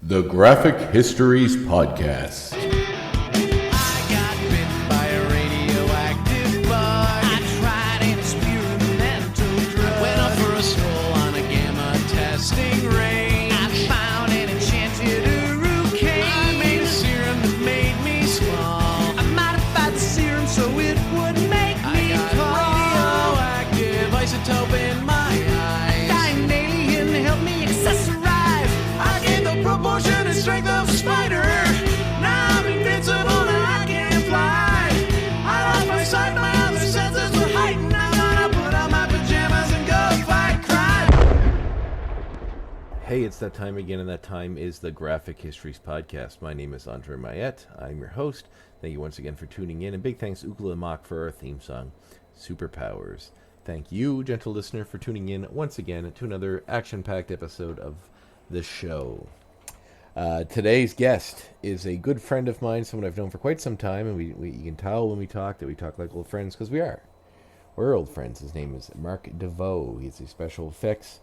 The Graphic Histories Podcast. I got bit by a radioactive bug. I tried an experimental drug. Went up for a stroll on a gamma testing range. I found an enchanted hurricane. I made a serum that made me small. I modified the serum so it would make me tall. Radioactive isotope in my eyes. Dying alien helped me accessorize. I gained the proportion and strength of a spider. Now I'm invincible and I can fly. I lost my sight, my other senses were heightened. I'm gonna put on my pajamas and go fight crime. Hey, it's that time again, and that time is the Graphic Histories Podcast. My name is André. I'm your host. Thank you once again for tuning in, and big thanks to Marc for our theme song, Superpowers. Thank you, gentle listener, for tuning in once again to another action-packed episode of the show. Today's guest is a good friend of mine, someone I've known for quite some time, and you can tell when we talk that we talk like old friends, because we are. We're old friends. His name is Marc Deveault. He's a special effects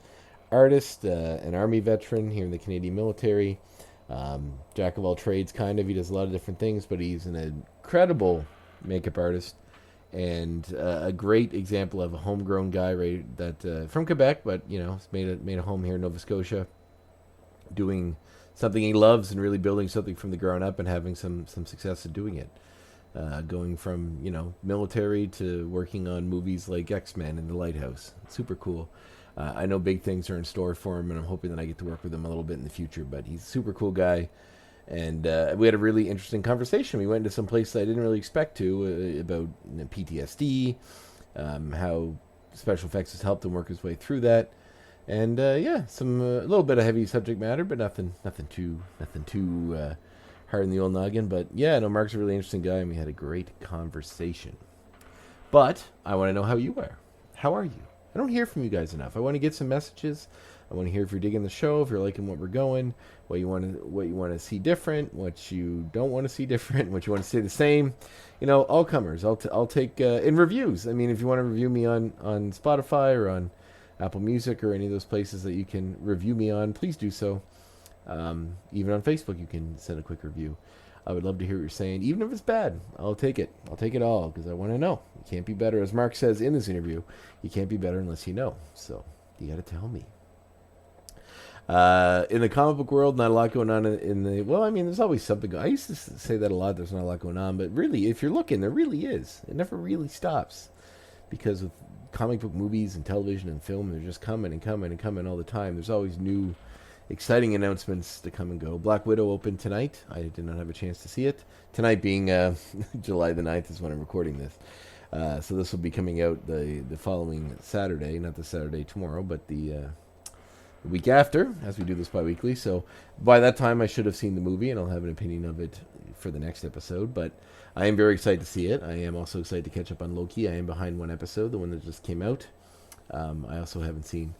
artist, an Army veteran here in the Canadian military, jack of all trades, kind of. He does a lot of different things, but he's an incredible makeup artist, and a great example of a homegrown guy, right, that from Quebec, but has made a home here in Nova Scotia, doing something he loves and really building something from the ground up and having some success at doing it. Going from military to working on movies like X-Men and The Lighthouse. Super cool. I know big things are in store for him, and I'm hoping that I get to work with him a little bit in the future. But he's a super cool guy. And we had a really interesting conversation. We went into some place I didn't really expect to, about PTSD, how special effects has helped him work his way through that, and some a little bit of heavy subject matter, but nothing too hard in the old noggin. But yeah, no, Mark's a really interesting guy, and we had a great conversation. But I want to know how you are. How are you? I don't hear from you guys enough. I want to get some messages. I want to hear if you're digging the show, if you're liking what we're going, what you want to see different, what you don't want to see different, what you want to stay the same. All comers. I'll take in reviews. I mean, if you want to review me on Spotify or on Apple Music or any of those places that you can review me on, please do so. Even on Facebook, you can send a quick review. I would love to hear what you're saying, even if it's bad. I'll take it. I'll take it all, because I want to know. You can't be better. As Mark says in this interview, you can't be better unless you know. So you got to tell me. In the comic book world, not a lot going on there's always something. I used to say that a lot. There's not a lot going on, but really, if you're looking, there really is. It never really stops, because with comic book movies and television and film, they're just coming and coming and coming all the time. There's always new, exciting announcements to come and go. Black Widow opened tonight. I did not have a chance to see it. Tonight being July the 9th is when I'm recording this. So this will be coming out the following Saturday, not the Saturday tomorrow, but the week after, as we do this bi-weekly. So by that time, I should have seen the movie, and I'll have an opinion of it for the next episode. But I am very excited to see it. I am also excited to catch up on Loki. I am behind one episode, the one that just came out. I also haven't seen.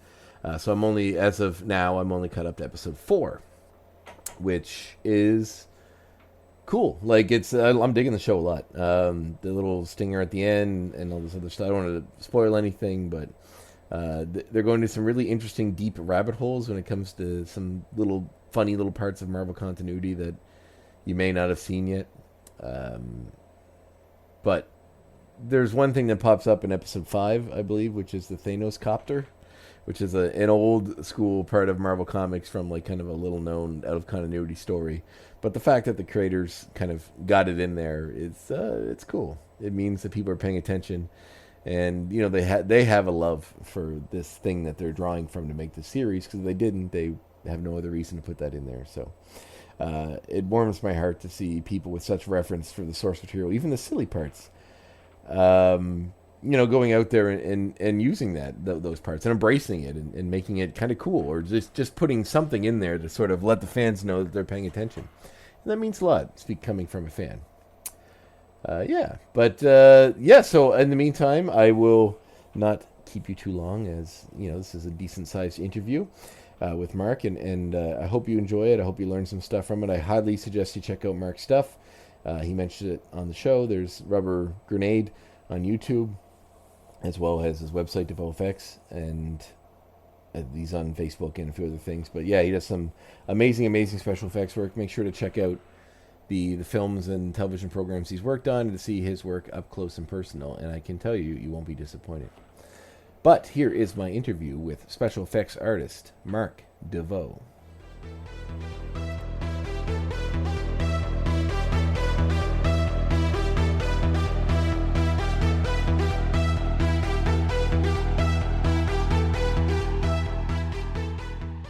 So I'm only caught up to episode 4, which is cool. Like, I'm digging the show a lot. The little stinger at the end and all this other stuff. I don't want to spoil anything, but they're going to some really interesting, deep rabbit holes when it comes to some funny little parts of Marvel continuity that you may not have seen yet. But there's one thing that pops up in episode 5, I believe, which is the Thanos copter, which is an old school part of Marvel Comics from like kind of a little known out of continuity story. But the fact that the creators kind of got it in there, it's cool. It means that people are paying attention, and they have a love for this thing that they're drawing from to make the series, because if they didn't, they have no other reason to put that in there. So it warms my heart to see people with such reference for the source material, even the silly parts. Going out there and using those parts and embracing it and making it kind of cool, or just putting something in there to sort of let the fans know that they're paying attention. And that means a lot, coming from a fan. So in the meantime, I will not keep you too long, as this is a decent-sized interview with Marc, and I hope you enjoy it. I hope you learn some stuff from it. I highly suggest you check out Marc's stuff. He mentioned it on the show. There's Rubber Grenade on YouTube, as well as his website, DeveaultFX, and He's on Facebook and a few other things. But yeah, he does some amazing special effects work. Make sure to check out the films and television programs he's worked on and to see his work up close and personal. And I can tell you, you won't be disappointed. But here is my interview with special effects artist Marc Deveault.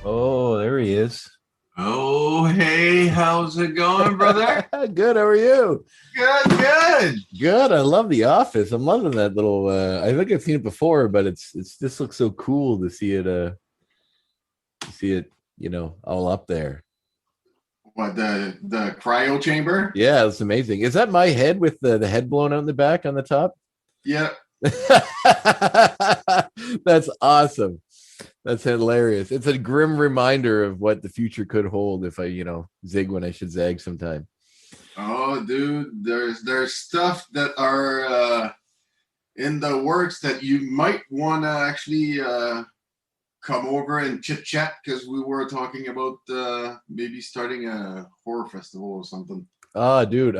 Oh, there he is. Oh, hey, how's it going, brother? Good. How are you? Good. Good. I love The Office. I'm loving that little. I think I've seen it before, but it's this looks so cool to see it. You know, all up there. What, the cryo chamber? Yeah, it's amazing. Is that my head with the head blown out in the back on the top? Yeah. That's awesome. That's hilarious. It's a grim reminder of what the future could hold if I, zig when I should zag sometime. Oh, dude, there's stuff that are in the works that you might want to actually come over and chit chat, because we were talking about maybe starting a horror festival or something. Ah, dude,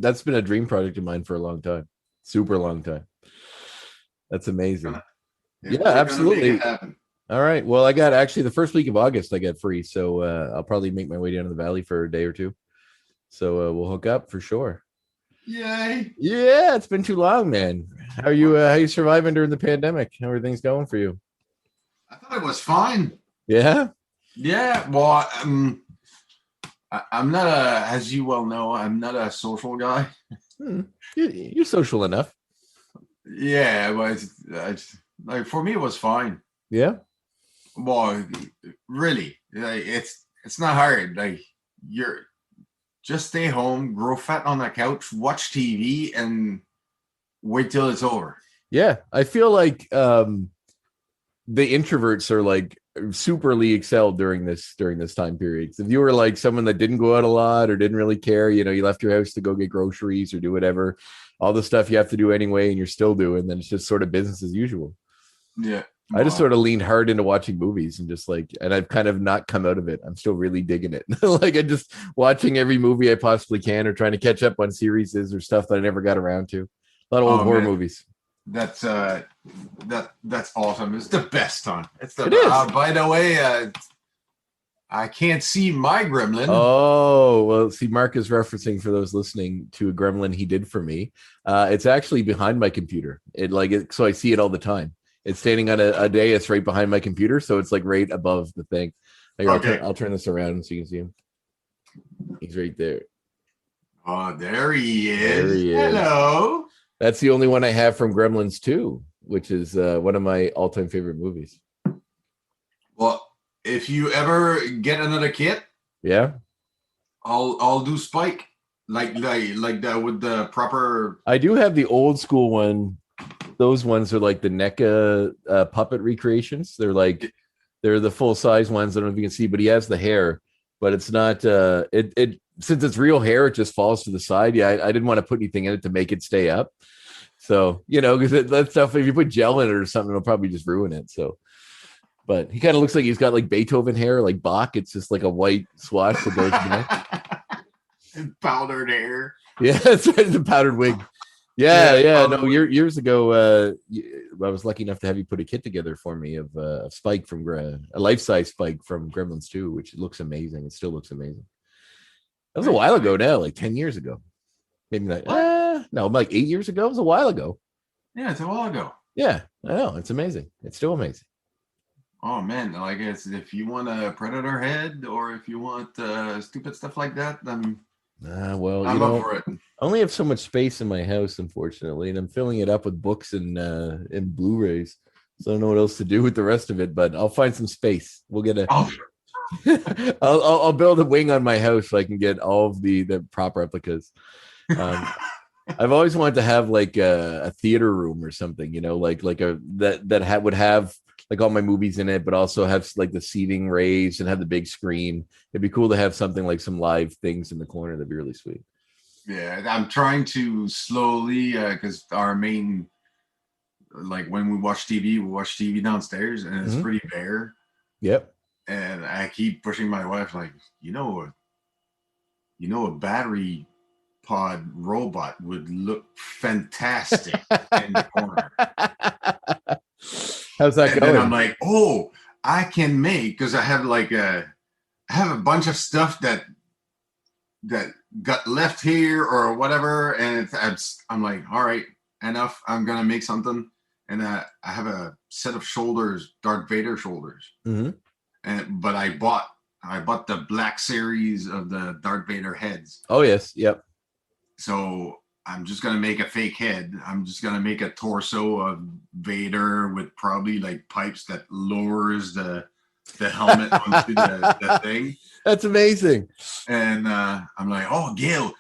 that's been a dream project of mine for a long time. Super long time. That's amazing. Yeah, absolutely. All right. Well, I got actually the first week of August I got free, so I'll probably make my way down to the valley for a day or two. So we'll hook up for sure. Yay! Yeah, it's been too long, man. How you surviving during the pandemic? How are things going for you? I thought it was fine. Yeah. Yeah. Well, I'm not as you well know, I'm not a social guy. You're social enough. Yeah, but like for me, it was fine. Yeah. Well, really, like, it's not hard. Like, you're just stay home, grow fat on the couch, watch TV, and wait till it's over. Yeah, I feel like the introverts are like superly excelled during this time period. If you were like someone that didn't go out a lot or didn't really care, you left your house to go get groceries or do whatever, all the stuff you have to do anyway, and you're still doing, then it's just sort of business as usual. Yeah. I just sort of leaned hard into watching movies and I've kind of not come out of it. I'm still really digging it. Like, I'm just watching every movie I possibly can, or trying to catch up on series or stuff that I never got around to. A lot of old horror movies. That's awesome. It's the best time. It is. By the way, I can't see my gremlin. Oh, well, see, Mark is referencing, for those listening, to a gremlin he did for me. It's actually behind my computer. So I see it all the time. It's standing on a dais right behind my computer, so it's like right above the thing. Okay. I'll turn this around so you can see him. He's right there. Oh, there he is. There he is. Hello. That's the only one I have from Gremlins 2, which is one of my all-time favorite movies. Well, if you ever get another kit, yeah, I'll do Spike like that with the proper. I do have the old school one. Those ones are like the NECA puppet recreations. They're the full size ones. I don't know if you can see, but he has the hair, but it's not. It since it's real hair, it just falls to the side. Yeah, I didn't want to put anything in it to make it stay up. So because that stuff, if you put gel in it or something, it'll probably just ruin it. So, but he kind of looks like he's got like Beethoven hair, like Bach. It's just like a white swash that goes back. And powdered hair. Yeah, it's right, the powdered wig. Yeah. No, years ago, I was lucky enough to have you put a kit together for me of a Spike from a life-size Spike from Gremlins 2, which looks amazing. It still looks amazing. That was a while ago now, like 10 years ago. Maybe not. No, like 8 years ago. It was a while ago. Yeah, it's a while ago. Yeah, I know. It's amazing. It's still amazing. Oh man, like if you want a predator head or if you want stupid stuff like that, then I'm up for it. I only have so much space in my house, unfortunately, and I'm filling it up with books and Blu-rays. So I don't know what else to do with the rest of it, but I'll find some space. We'll get I'll build a wing on my house so I can get all of the prop replicas. I've always wanted to have like a theater room or something, would have like all my movies in it, but also have like the seating raised and have the big screen. It'd be cool to have something like some live things in the corner. That'd be really sweet. Yeah, I'm trying to slowly, because our main like when we watch TV, we watch TV downstairs, and it's pretty bare. Yep. And I keep pushing my wife, like, a battery pod robot would look fantastic in the corner. How's that and going? Then I'm like, oh, I can make, because I have a bunch of stuff that got left here or whatever, and I'm like, all right, enough. I'm gonna make something, and I have a set of shoulders, Darth Vader shoulders, but I bought the black series of the Darth Vader heads. Oh yes, yep. So I'm just gonna make a fake head. I'm just gonna make a torso of Vader with probably like pipes that lowers the helmet onto the thing. That's amazing. And I'm like, oh, Gail,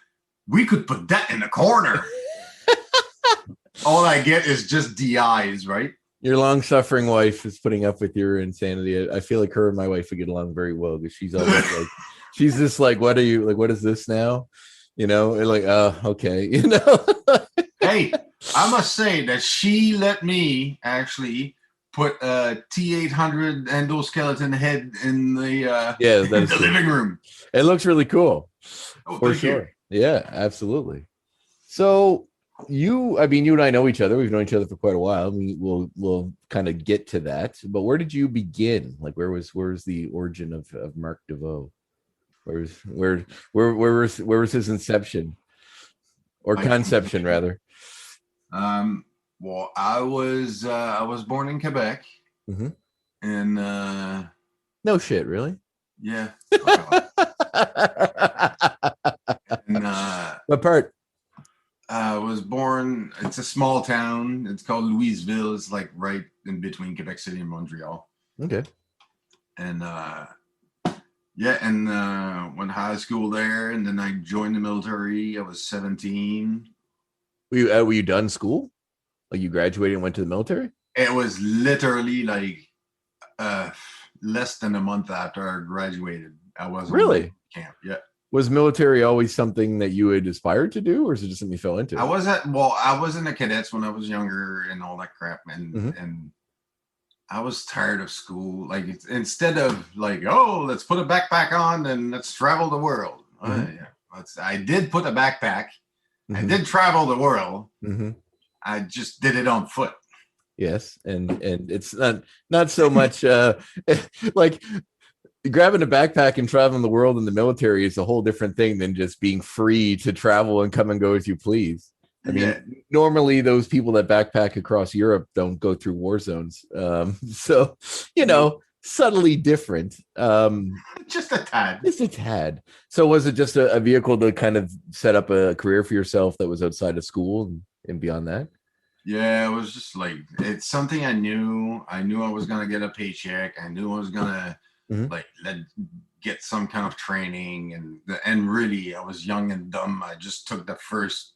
we could put that in the corner. All I get is just the eyes, right? Your long-suffering wife is putting up with your insanity. I feel like her and my wife would get along very well, because she's always like, she's just like, what are you, like, what is this now? You know, and like, okay, you know. Hey, I must say that she let me actually put a T-800 endoskeleton head in the the living room. It looks really cool. Oh, for sure. You. Yeah, absolutely. So you and I know each other. We've known each other for quite a while. We'll kind of get to that. But where did you begin? Like, where was the origin of Marc Deveault? Where was his inception or conception rather? Well, I was born in Quebec, and no shit, really? Yeah. And, what part? I was born. It's a small town. It's called Louisville. It's like right in between Quebec City and Montreal. Okay. And went high school there, and then I joined the military. I was 17. Were you done school? Like, you graduated and went to the military? It was literally like less than a month after I graduated. I was really camp. Yeah. Was military always something that you had aspired to do, or is it just something you fell into? I was in the cadets when I was younger and all that crap, and I was tired of school. Like, instead of like, oh, let's put a backpack on and let's travel the world. I did put a backpack. I did travel the world. I just did it on foot. Yes, and it's not so much like grabbing a backpack and traveling the world in the military is a whole different thing than just being free to travel and come and go as you please. I mean, normally those people that backpack across Europe don't go through war zones. So, subtly different. Just a tad. Just a tad. So was it just a vehicle to kind of set up a career for yourself that was outside of school and beyond that? Yeah, it was just like, it's something I knew. I knew I was going to get a paycheck. I knew I was going to get some kind of training. And really, I was young and dumb. I just took the first,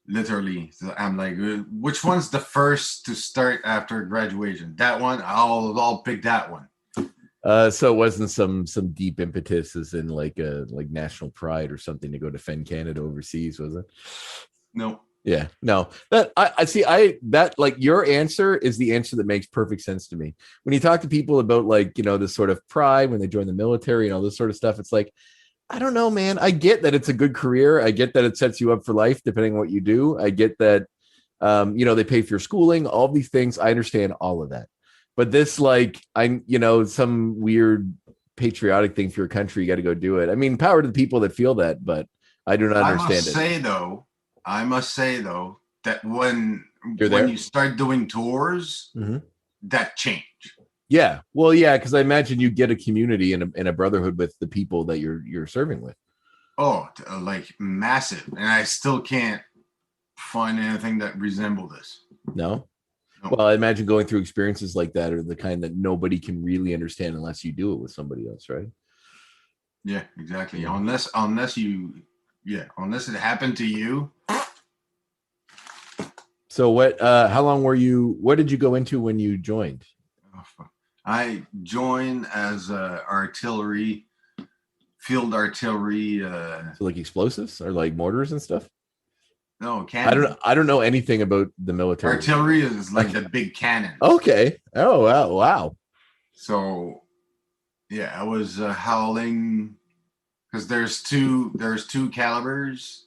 literally. I'm like, which one's the first to start after graduation? That one? I'll pick that one. So it wasn't some deep impetus as in like national pride or something to go defend Canada overseas, was it? No. Yeah, no, that I see. That like your answer is the answer that makes perfect sense to me. When you talk to people about like, this sort of pride when they join the military and all this sort of stuff, it's like, I don't know, man. I get that it's a good career. I get that it sets you up for life, depending on what you do. I get that, they pay for your schooling, all these things. I understand all of that. But this, like, some weird patriotic thing for your country, you got to go do it. I mean, power to the people that feel that, but I do not understand it. I must say though that when you start doing tours, that changed. Yeah, well, yeah, because I imagine you get a community and a brotherhood with the people that you're serving with. Oh, like massive, and I still can't find anything that resembles this. No. Well, I imagine going through experiences like that are the kind that nobody can really understand unless you do it with somebody else, right? Yeah, exactly. Unless it happened to you. So what? How long were you? What did you go into when you joined? I joined as field artillery. So like explosives or like mortars and stuff? No, cannon. I don't know anything about the military. Artillery is like the big cannon. Okay. Oh wow. So yeah, I was howling because there's two calibers.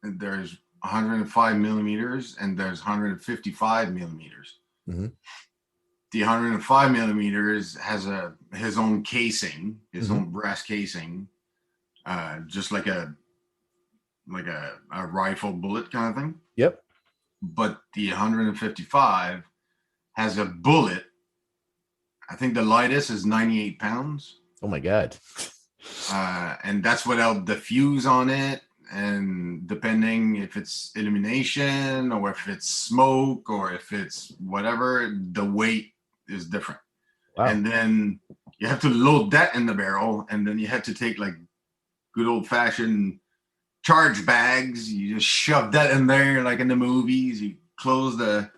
There's 105 millimeters and there's 155 millimeters. Mm-hmm. The 105 millimeters has his own casing, his Mm-hmm. own brass casing, just like a rifle bullet kind of thing. Yep. But the 155 has a bullet. I think the lightest is 98 pounds. Oh my God. And that's without the fuse on it. And depending if it's illumination or if it's smoke or if it's whatever, the weight is different. Wow. And then you have to load that in the barrel. And then you have to take like good old fashioned charge bags. You just shove that in there like in the movies. You close the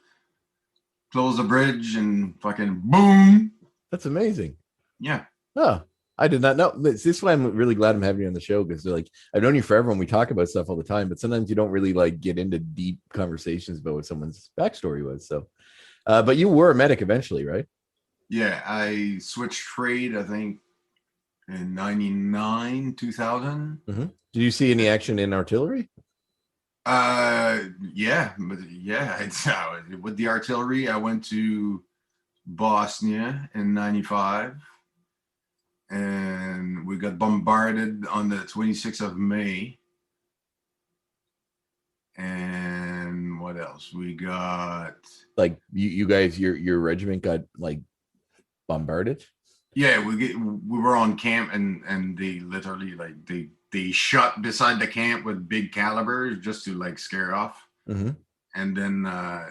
bridge and fucking boom. That's amazing. Yeah. Oh, I did not know. This is why I'm really glad I'm having you on the show, because like I've known you forever and we talk about stuff all the time, but sometimes you don't really like get into deep conversations about what someone's backstory was. So, but you were a medic eventually, right? Yeah, I switched trade, I think, in 99, 2000. Mm-hmm. Did you see any action in artillery? Yeah, with the artillery, I went to Bosnia in 95. And we got bombarded on the 26th of May. And what else? We got like you guys, your regiment got like bombarded. Yeah, we were on camp and they literally like they shot beside the camp with big calibers just to like scare off. Mm-hmm. And then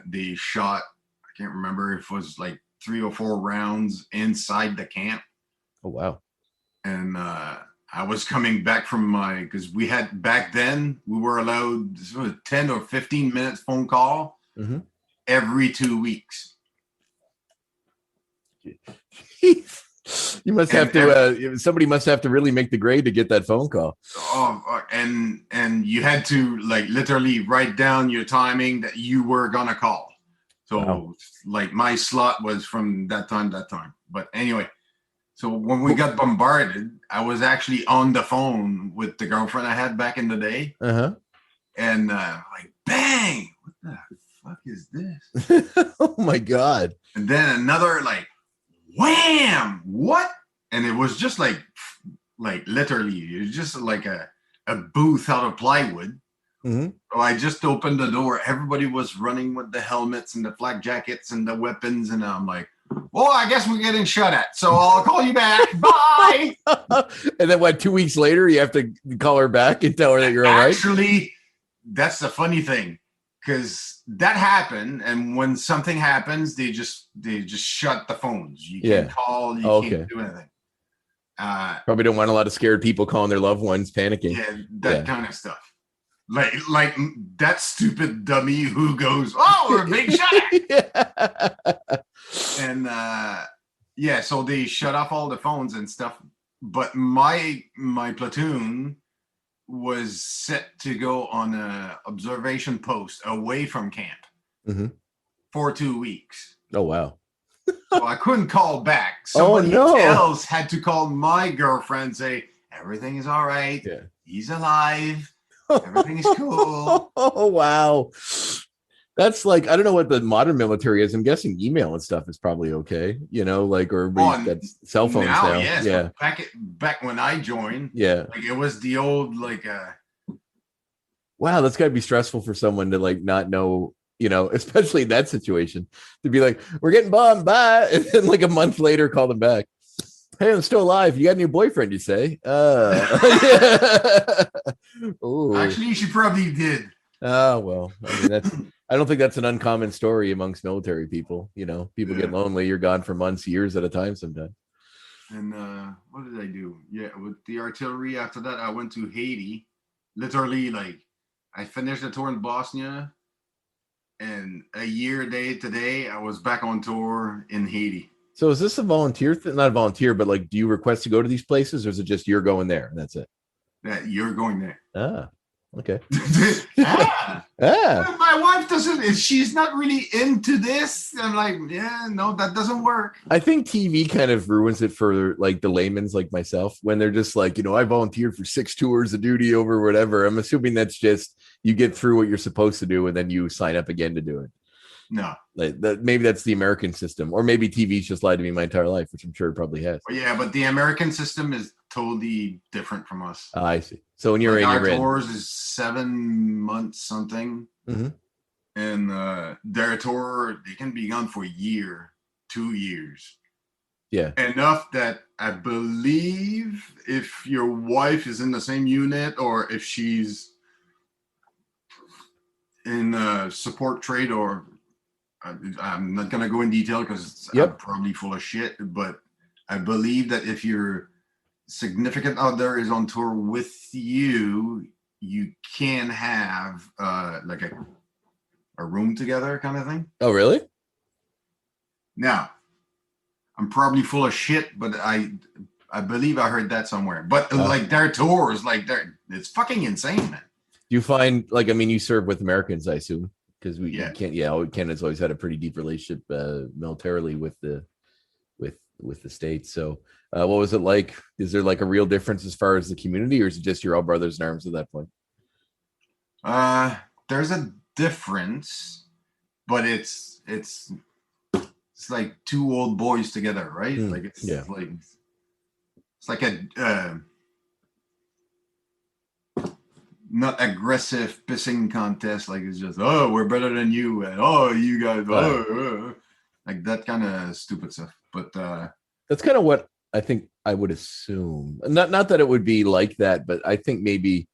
they shot, I can't remember if it was like 3 or 4 rounds inside the camp. Oh wow. And I was coming back from because we had back then, we were allowed 10 or 15 minutes phone call mm-hmm. every 2 weeks. You must have to, somebody must have to really make the grade to get that phone call. Oh, and you had to like literally write down your timing that you were going to call. So wow. Like my slot was from that time. But anyway. So when we got bombarded, I was actually on the phone with the girlfriend I had back in the day. Uh-huh. And like, bang, what the fuck is this? Oh my God. And then another like, wham, what? And it was just like literally, it was just like a booth out of plywood. Mm-hmm. So I just opened the door. Everybody was running with the helmets and the flak jackets and the weapons. And I'm like, well, I guess we're getting shot at, so I'll call you back. Bye. And then what, 2 weeks later, you have to call her back and tell her that you're all right? Actually, that's the funny thing, because that happened, and when something happens, they just shut the phones. You can't call, you can't do anything. Probably don't want a lot of scared people calling their loved ones, panicking. Yeah, that kind of stuff. Like that stupid dummy who goes, "Oh, we're being shot at." And so they shut off all the phones and stuff. But my platoon was set to go on a observation post away from camp mm-hmm. for 2 weeks. Oh wow! So I couldn't call back. Somebody else had to call my girlfriend and say everything is all right. Yeah. He's alive. Everything is cool. Oh wow. That's like, I don't know what the modern military is. I'm guessing email and stuff is probably okay, like, or that's cell phones now. Yes, yeah. Back when I joined, yeah, like it was the old wow, that's gotta be stressful for someone to like not know, especially in that situation, to be like, we're getting bombed, bye, and then like a month later call them back. Hey, I'm still alive. You got a new boyfriend, you say? Actually, she probably did. Oh well, I mean I don't think that's an uncommon story amongst military people. People get lonely. You're gone for months, years at a time sometimes. And what did I do? Yeah, with the artillery. After that, I went to Haiti. Literally, like I finished the tour in Bosnia, and a year today, I was back on tour in Haiti. So is this a volunteer thing? Not a volunteer, but like, do you request to go to these places, or is it just you're going there and that's it? That you're going there. Ah, Okay. Ah. Ah. My wife doesn't. If she's not really into this, I'm like, yeah, no, that doesn't work. I think TV kind of ruins it for like the layman's like myself when they're just like, I volunteered for 6 tours of duty over whatever. I'm assuming that's just you get through what you're supposed to do and then you sign up again to do it. No. Like that, maybe that's the American system, or maybe TV's just lied to me my entire life, which I'm sure it probably has. Yeah, but the American system is totally different from us. I see. So when you're in, our you're in. tours is 7 months something, and their tour they can be gone for a year, 2 years. Yeah, enough that I believe if your wife is in the same unit or if she's in support trade or I'm not gonna go in detail because I'm probably full of shit, but I believe that if your significant other is on tour with you, you can have like a room together kind of thing. Oh, really? Now, I'm probably full of shit, but I believe I heard that somewhere. But like their tours, it's fucking insane, man. You find you serve with Americans, I assume, because Canada's always had a pretty deep relationship militarily with the states. So what was it like? Is there like a real difference as far as the community, or is it just you're all brothers in arms at that point? There's a difference, but it's like 2 old boys together, right? It's like a not aggressive pissing contest. Like it's just we're better than you, and you guys like that kind of stupid stuff. But that's kind of what I think I would assume. Not that it would be like that, but I think maybe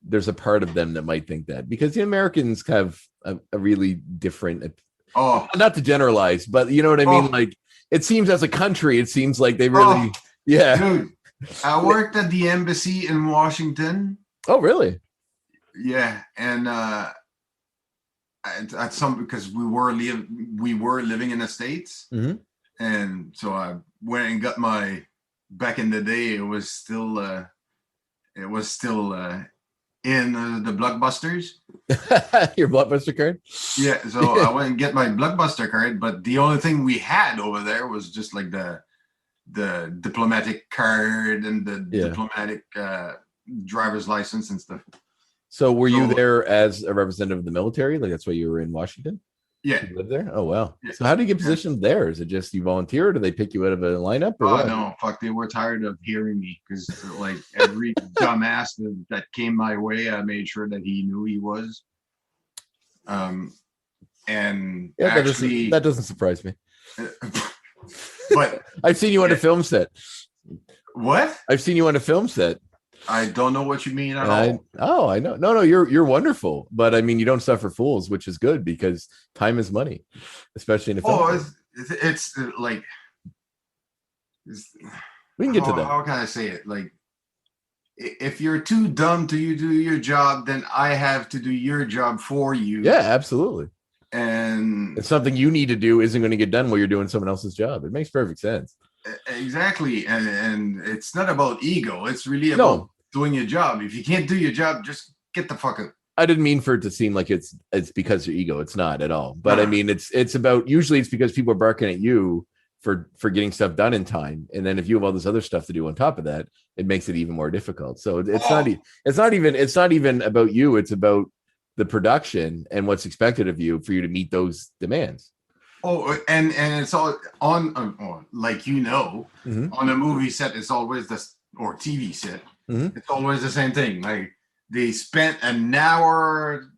there's a part of them that might think that, because the Americans have a really different. Not to generalize, but you know what I mean? Like, it seems as a country, it seems like they really, Dude, I worked at the embassy in Washington. Oh, really? Yeah, and at some because we were living in the States, and so I went and got my. Back in the day, it was still in the Blockbusters. Your Blockbuster card? Yeah, so I went and get my Blockbuster card, but the only thing we had over there was just like the diplomatic card and the diplomatic driver's license and stuff. So were you there as a representative of the military? Like that's why you were in Washington? Yeah. You lived there? Oh, wow. Yeah. So how do you get positioned there? Is it just you volunteer, or do they pick you out of a lineup? Or what? No, fuck. They were tired of hearing me because like every dumbass that came my way, I made sure that he knew he was. And actually, that doesn't surprise me. But I've seen you on a film set. What? I've seen you on a film set. I don't know what you mean at all. I know. No, you're wonderful. But I mean, you don't suffer fools, which is good because time is money, especially in a film. It's like we can get to that. How can I say it? Like, if you're too dumb to do your job, then I have to do your job for you. Yeah, absolutely. And it's something you need to do isn't going to get done while you're doing someone else's job. It makes perfect sense. Exactly. And it's not about ego. It's really about doing your job. If you can't do your job, just get the fuck out. I didn't mean for it to seem like it's because of ego. It's not at all. But I mean, it's about, usually it's because people are barking at you for getting stuff done in time. And then if you have all this other stuff to do on top of that, it makes it even more difficult. So it's not even about you. It's about the production and what's expected of you for you to meet those demands. Oh, and it's all on, like, on a movie set, it's always or TV set, it's always the same thing. Like, they spent an hour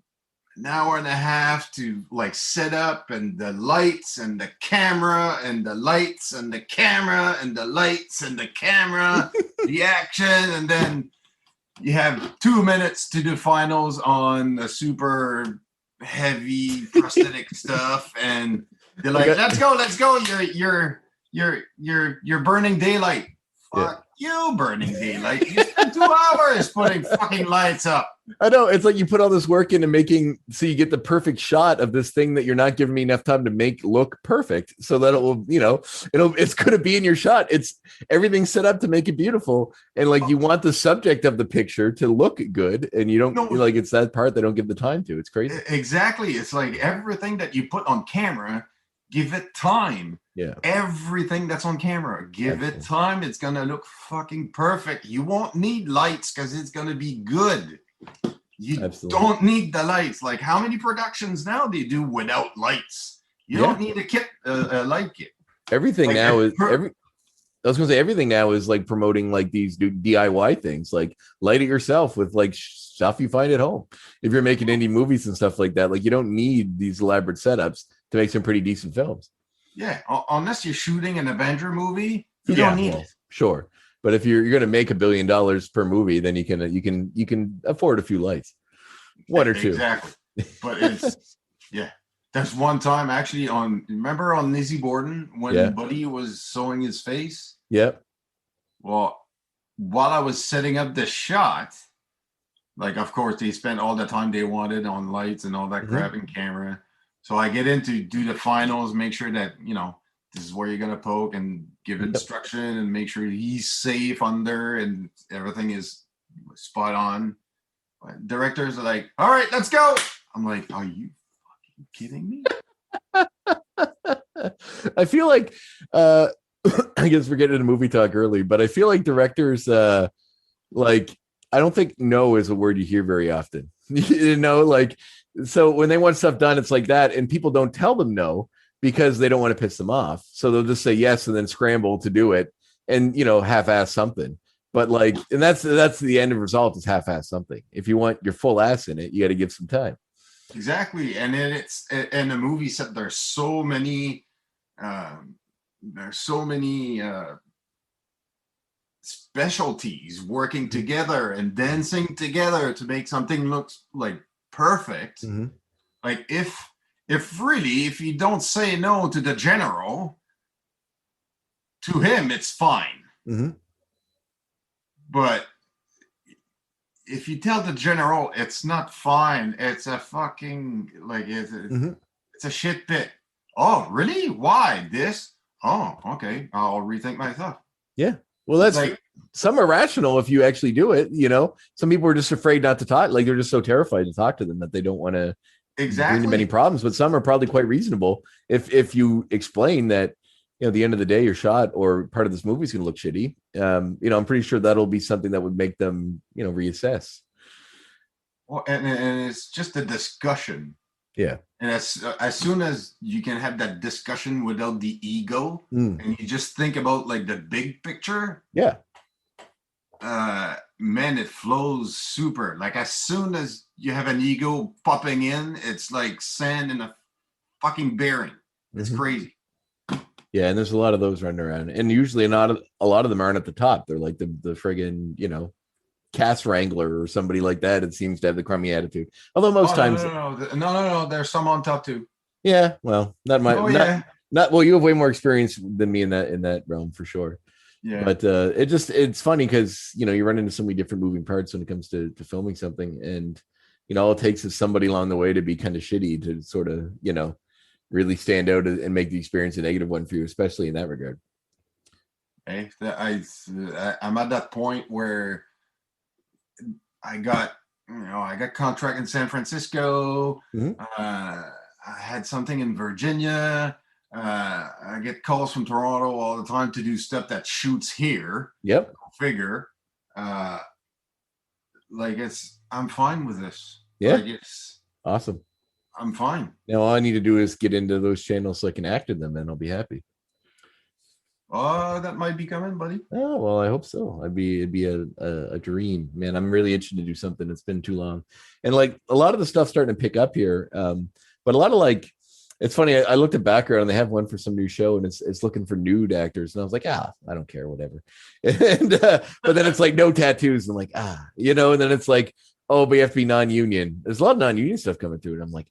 and a half to like set up, and the lights and the camera and the lights and the camera and the lights and the camera, the action, and then you have 2 minutes to do finals on a super heavy prosthetic stuff, and they're like, let's go, you're burning daylight. Fuck you burning daylight. You spent 2 hours putting fucking lights up. I know, it's like you put all this work into making so you get the perfect shot of this thing that you're not giving me enough time to make look perfect, so that it will, it's going to be in your shot. It's everything set up to make it beautiful, and like you want the subject of the picture to look good, and you don't like it's that part they don't give the time to. It's crazy. Exactly. It's like everything that you put on camera, give it time. Yeah. Everything that's on camera, give it time. It's gonna look fucking perfect. You won't need lights because it's gonna be good. You don't need the lights. Like, how many productions now do you do without lights? You don't need a light kit. Everything like now is I was gonna say everything now is like promoting like these DIY things, like light it yourself with like stuff you find at home. If you're making indie movies and stuff like that, like you don't need these elaborate setups to make some pretty decent films. Yeah, unless you're shooting an Avenger movie, you don't need it. Sure. But if you're going to make $1 billion per movie, then you can afford a few lights, one or two. Exactly. But it's There's one time actually remember on Lizzie Borden when Buddy was sewing his face? Yep. Well, while I was setting up the shot, like of course they spent all the time they wanted on lights and all that crap in camera. So I get in to do the finals, make sure that this is where you're gonna poke and give instruction and make sure he's safe under and everything is spot on. Directors are like, all right, let's go. I'm like, are you fucking kidding me? I feel like I guess we're getting into movie talk early, but I feel like directors like I don't think no is a word you hear very often. So when they want stuff done, it's like that, and people don't tell them no because they don't want to piss them off. So they'll just say yes and then scramble to do it and, half-ass something. But like, and that's the end of result is half-ass something. If you want your full ass in it, you got to give some time. Exactly. And then it's in the movie set, there's so many specialties working together and dancing together to make something look like perfect. Like if you don't say no to the general, to him it's fine. But if you tell the general it's not fine, it's a fucking like it's a shit pit. Oh, really? Why this? Oh, okay. I'll rethink my thought. Yeah. Well, that's like some are rational if you actually do it. Some people are just afraid not to talk. Like they're just so terrified to talk to them that they don't want to bring them any problems. But some are probably quite reasonable if you explain that. At the end of the day, your shot or part of this movie is going to look shitty. I'm pretty sure that'll be something that would make them, reassess. Well, and it's just a discussion. Yeah. And as soon as you can have that discussion without the ego, and you just think about like the big picture. Yeah. Man, it flows super. Like as soon as you have an ego popping in, it's like sand in a fucking bearing. It's crazy. Yeah, and there's a lot of those running around, and usually not a lot of them aren't at the top. They're like the friggin' cast wrangler or somebody like that. It seems to have the crummy attitude. Although most times, no, there's some on top too. Yeah, well, not well. You have way more experience than me in that realm for sure. Yeah, but it's funny because you run into so many different moving parts when it comes to filming something, and all it takes is somebody along the way to be kind of shitty to sort of really stand out and make the experience a negative one for you, especially in that regard. Hey, I'm at that point where I got contract in San Francisco. I had something in Virginia. I get calls from Toronto all the time to do stuff that shoots here. Yep. Figure. I'm fine with this. Yeah. It's awesome. I'm fine. Now all I need to do is get into those channels so I can act in them, and I'll be happy. That might be coming, buddy. Oh well, I hope so. It'd be a dream, man. I'm really interested to do something. It's been too long, and like a lot of the stuff's starting to pick up here. But a lot of it's funny. I looked at background, and they have one for some new show, and it's looking for nude actors, and I was like, I don't care, whatever. And but then it's like no tattoos, and I'm like, and then it's like, oh, but you have to be non-union. There's a lot of non-union stuff coming through, and I'm like,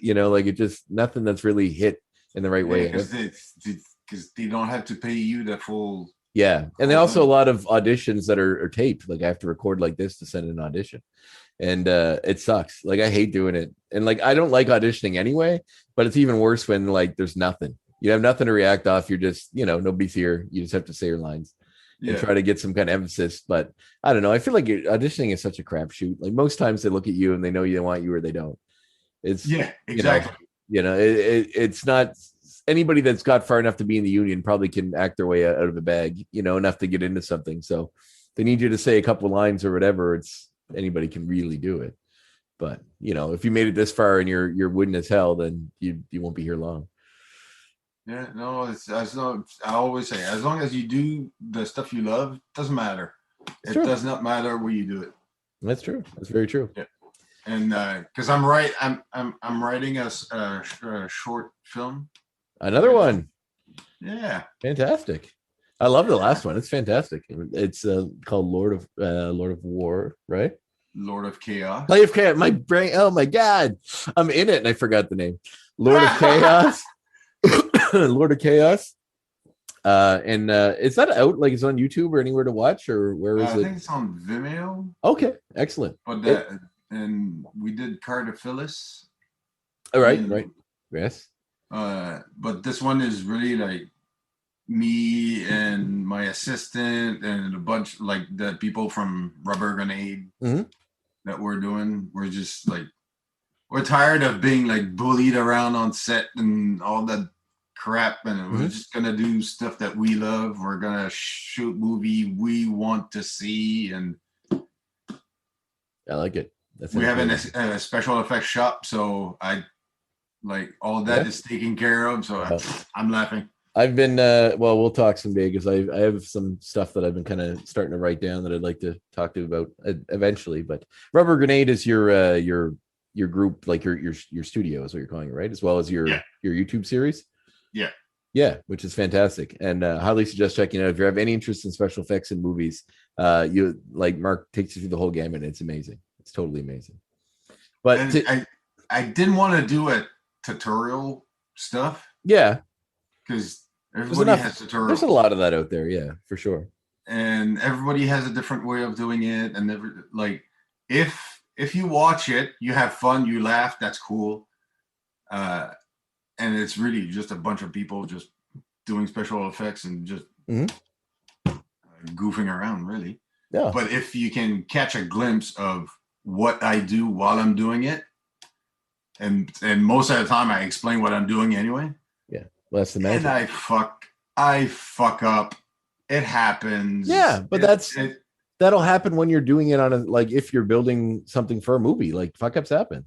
it just nothing that's really hit in the right way. Because they don't have to pay you the full Yeah, and then also a lot of auditions that are taped. Like I have to record like this to send an audition, and it sucks. Like I hate doing it, and like I don't like auditioning anyway. But it's even worse when like there's nothing. You have nothing to react off. You're just nobody's here. You just have to say your lines and try to get some kind of emphasis. But I don't know. I feel like auditioning is such a crapshoot. Like most times they look at you and they know they want you or they don't. It's exactly. It's not. Anybody that's got far enough to be in the union probably can act their way out of the bag, enough to get into something. So they need you to say a couple lines or whatever. It's anybody can really do it. But if you made it this far and you're wooden as hell, then you won't be here long. Yeah, no, I always say, as long as you do the stuff you love, it doesn't matter. It does not matter where you do it. That's true. That's very true. Yeah. And because I'm writing a short film. Another one. Yeah. Fantastic. I love the last one. It's fantastic. It's called Lord of War, right? Lord of Chaos. Lord of Chaos. My brain. Oh my God. I'm in it and I forgot the name. Lord of Chaos. Lord of Chaos. And is that out? Like it's on YouTube or anywhere to watch, or where is it? I think it's on Vimeo. Okay, excellent. But and we did Carter Phyllis. All right, right. Yes. But this one is really like me and my assistant and a bunch like the people from Rubber Grenade that we're doing. We're just like we're tired of being like bullied around on set and all that crap, and we're just gonna do stuff that we love. We're gonna shoot movie we want to see, and I like it. We have a special effects shop, so I like all that is taken care of. So I'm laughing. I've been well, we'll talk someday because I have some stuff that I've been kind of starting to write down that I'd like to talk to you about eventually. But Rubber Grenade is your group, like your studio is what you're calling it, right? As well as your YouTube series. Yeah, which is fantastic, and highly suggest checking it out if you have any interest in special effects in movies. You like Mark takes you through the whole gamut. It's amazing. It's totally amazing. But I didn't want to do a tutorial stuff. Yeah, because everybody has tutorials. There's a lot of that out there. Yeah, for sure. And everybody has a different way of doing it. And if you watch it, you have fun, you laugh. That's cool. And it's really just a bunch of people just doing special effects and just goofing around, really. Yeah. But if you can catch a glimpse of what I do while I'm doing it, and most of the time I explain what I'm doing anyway. Yeah, well, that's the magic. And I fuck up. It happens. Yeah, but that'll happen when you're doing it on if you're building something for a movie. Like fuck ups happen.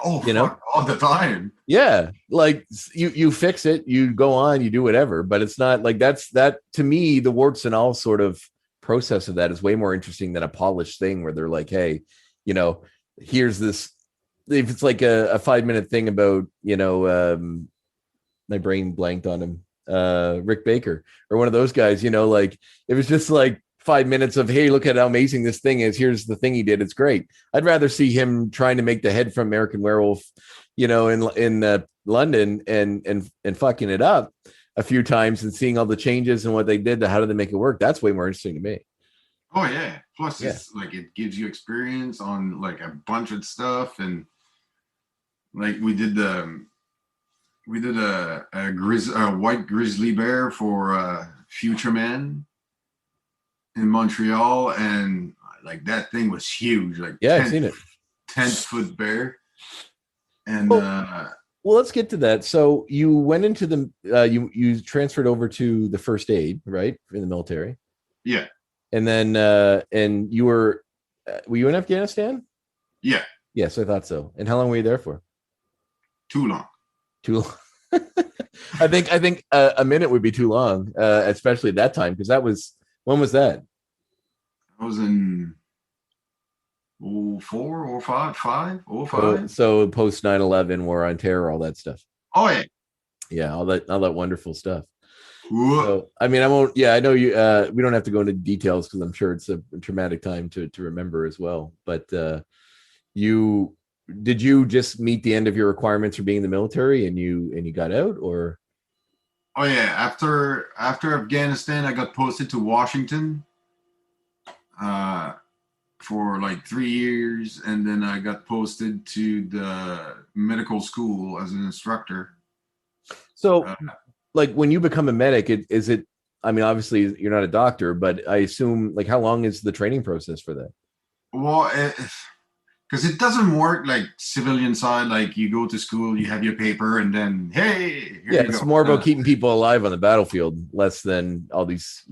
Oh, all the time. Yeah, like you fix it, you go on, you do whatever. But it's not like that to me. The warts and all sort of process of that is way more interesting than a polished thing where they're like, hey, here's this. If it's like a 5-minute thing about my brain blanked on him, Rick Baker or one of those guys, like it was just like 5 minutes of, hey, look at how amazing this thing is. Here's the thing he did. It's great. I'd rather see him trying to make the head from American Werewolf, in London and fucking it up a few times and seeing all the changes and what they did to how did they make it work. That's way more interesting to me. Oh yeah. Plus it's like it gives you experience on like a bunch of stuff, and like we did a white grizzly bear for Future Man in Montreal, and like that thing was huge. Like I've seen it. 10-foot bear. And well, let's get to that. So you went into the you transferred over to the first aid, right, in the military. Yeah. And then and you were you in Afghanistan? Yeah. Yes, I thought so. And how long were you there for? Too long. I think a minute would be too long, especially at that time, because when was that? I was in 04 or 05. So post 9/11, war on terror, all that stuff. Oh yeah. Yeah, all that wonderful stuff. So, I mean, I won't. Yeah, I know you. We don't have to go into details because I'm sure it's a traumatic time to remember as well. But did you just meet the end of your requirements for being in the military and you got out, or? Oh yeah, after Afghanistan, I got posted to Washington for like 3 years, and then I got posted to the medical school as an instructor. So, Uh, like, when you become a medic, is it? I mean, obviously, you're not a doctor, but I assume, like, how long is the training process for that? well, because it doesn't work like civilian side. Like you go to school, you have your paper, and then hey, here Yeah, you it's go. more about keeping people alive on the battlefield, less than all these,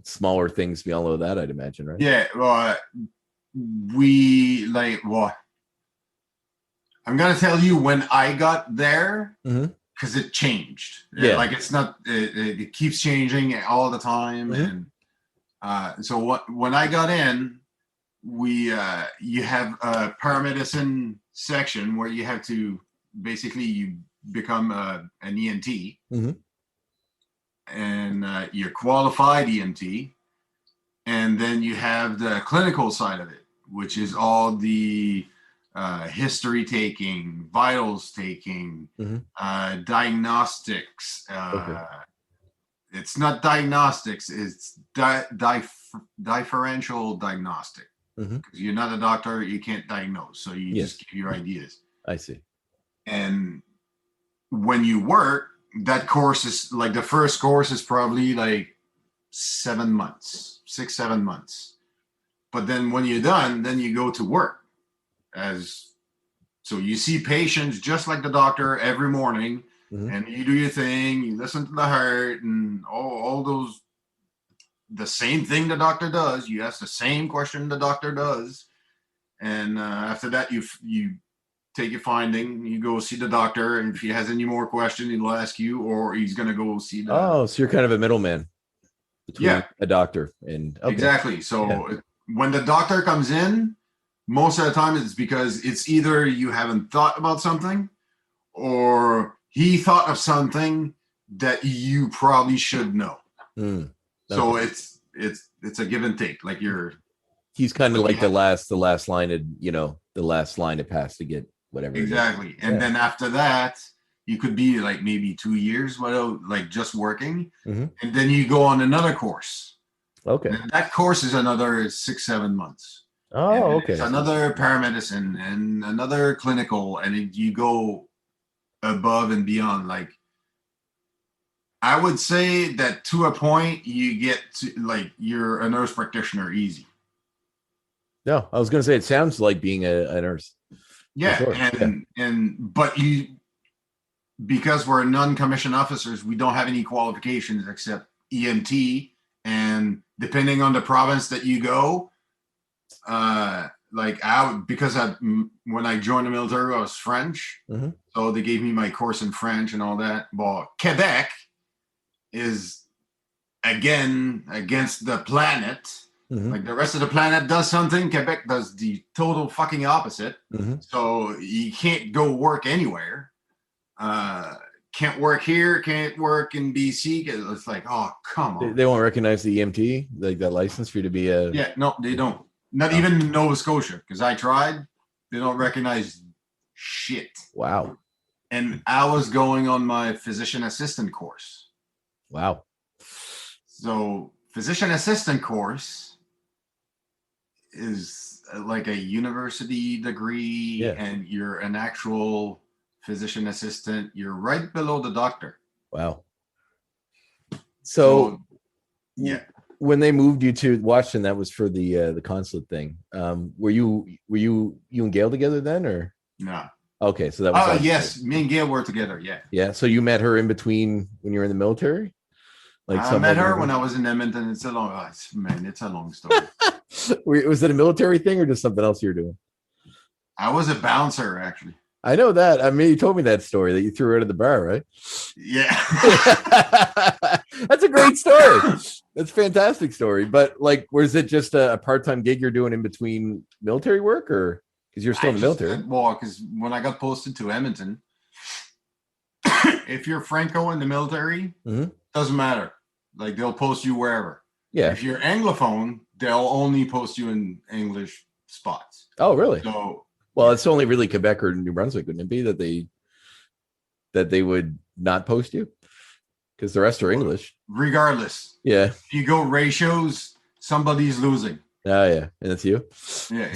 smaller things below that, I'd imagine, right? Yeah, well, we like well, I'm gonna tell you when I got there Mm-hmm. because it changed. Yeah. Like it's not. It keeps changing all the time, Mhm. and so when I got in, we you have a paramedicine section where you have to basically you become an EMT, Mhm. and you're qualified EMT, and then you have the clinical side of it, which is all the history taking, vitals taking, Mhm. Diagnostics. Okay. It's not diagnostics; it's differential diagnostic. Mhm. Because you're not a doctor, you can't diagnose, so you Yes, just give your ideas. I see. And when you work, that course is like the first course is probably like 7 months, 6, 7 months. But then when you're done, then you go to work as so you see patients just like the doctor every morning, Mhm. and you do your thing, you listen to the heart and all those the same thing the doctor does. You ask the same question the doctor does, and after that, you take your finding, you go see the doctor, and if he has any more questions, he'll ask you, or he's gonna go see the. Oh, so you're kind of a middleman between Yeah, a doctor and okay. exactly. Yeah. So when the doctor comes in, most of the time it's because it's either you haven't thought about something, or he thought of something that you probably should know. Mm. So Okay. it's a give and take. He's kind of Like you like the have last line of, the last line to pass to get whatever it is. exactly, and Yeah. then after that, you could be like maybe 2 years without like just working, Mhm. and then you go on another course. Okay. And that course is another 6, 7 months. And Oh, it's okay. another paramedicine and another clinical, and you go above and beyond. Like I would say that to a point, you get to like you're a nurse practitioner easy. No, I was going to say it sounds like being a nurse for Yeah, sure. Yeah. and but you because we're non-commissioned officers, we don't have any qualifications except EMT, and depending on the province that you go, like because when I joined the military, I was French, Mhm. so they gave me my course in French and all that. Well, Quebec is again against the planet. Mhm. Like the rest of the planet does something, Quebec does the total fucking opposite. Mhm. So you can't go work anywhere. Uh, can't work here, can't work in BC. It's like, oh, come They, on. they won't recognize the EMT, like that license for you to be a. Yeah, no, they don't. Not Oh, even Nova Scotia, because I tried. They don't recognize shit. wow. And I was going on my physician assistant course. Wow. So, physician assistant course is like a university degree, Yeah. and you're an actual physician assistant. You're right below the doctor. Wow. So So, yeah. when they moved you to Washington, that was for the consulate thing. Were you and Gail together then, or No. okay? So that was Oh, like yes. Me and Gail were together. Yeah. yeah. So you met her in between when you were in the military, like I met somewhat. her when I was in Edmonton. It's a long, it's a long story. Was it a military thing or just something else you were doing? I was a bouncer, actually. I know that. I mean, you told me that story that you threw her out of the bar, right? Yeah. That's a great story. That's a fantastic story. But like, was it just a part-time gig you're doing in between military work, or because you're still in the military? Well, because when I got posted to Edmonton, if you're Franco in the military, Mhm. doesn't matter. Like they'll post you wherever. Yeah. If you're Anglophone, they'll only post you in English spots. Oh, really? So, Well, yeah. it's only really Quebec or New Brunswick, wouldn't it be that they would not post you? because the rest are English. Regardless. Yeah. If you go ratios, somebody's losing. Oh, yeah. And that's you? Yeah.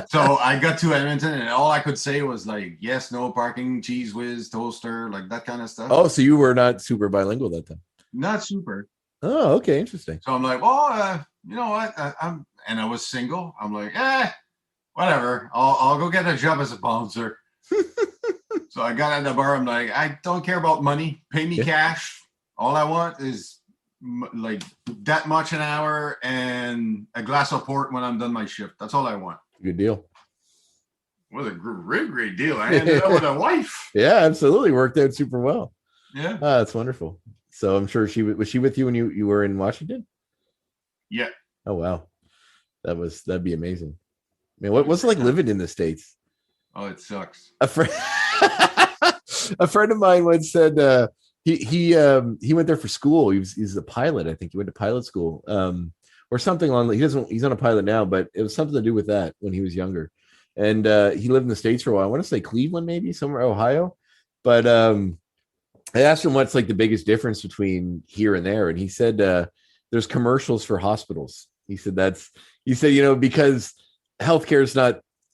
So I got to Edmonton, and all I could say was like, yes, no parking, cheese whiz, toaster, like that kind of stuff. Oh, so you were not super bilingual that time? Not super. Oh, okay. Interesting. So I'm like, well, you know what? And I was single. I'm like, whatever. I'll go get a job as a bouncer. So I got at the bar. I'm like, I don't care about money. Pay me cash. All I want is like that much an hour and a glass of port when I'm done my shift. That's all I want. Good deal. What a great deal. I ended up with a wife. Yeah, absolutely. Worked out super well. Yeah. Oh, that's wonderful. So I'm sure was she with you when you were in Washington? Yeah. Oh, wow. That'd be amazing. Man, what's it like living in the States? Oh, it sucks. A friend of mine once said he went there for school. He's a pilot. I think he went to pilot school, or something along. He's on a pilot now, but it was something to do with that when he was younger. And he lived in the States for a while. I want to say Cleveland, maybe somewhere, Ohio. But I asked him what's like the biggest difference between here and there, and he said there's commercials for hospitals. He said because healthcare is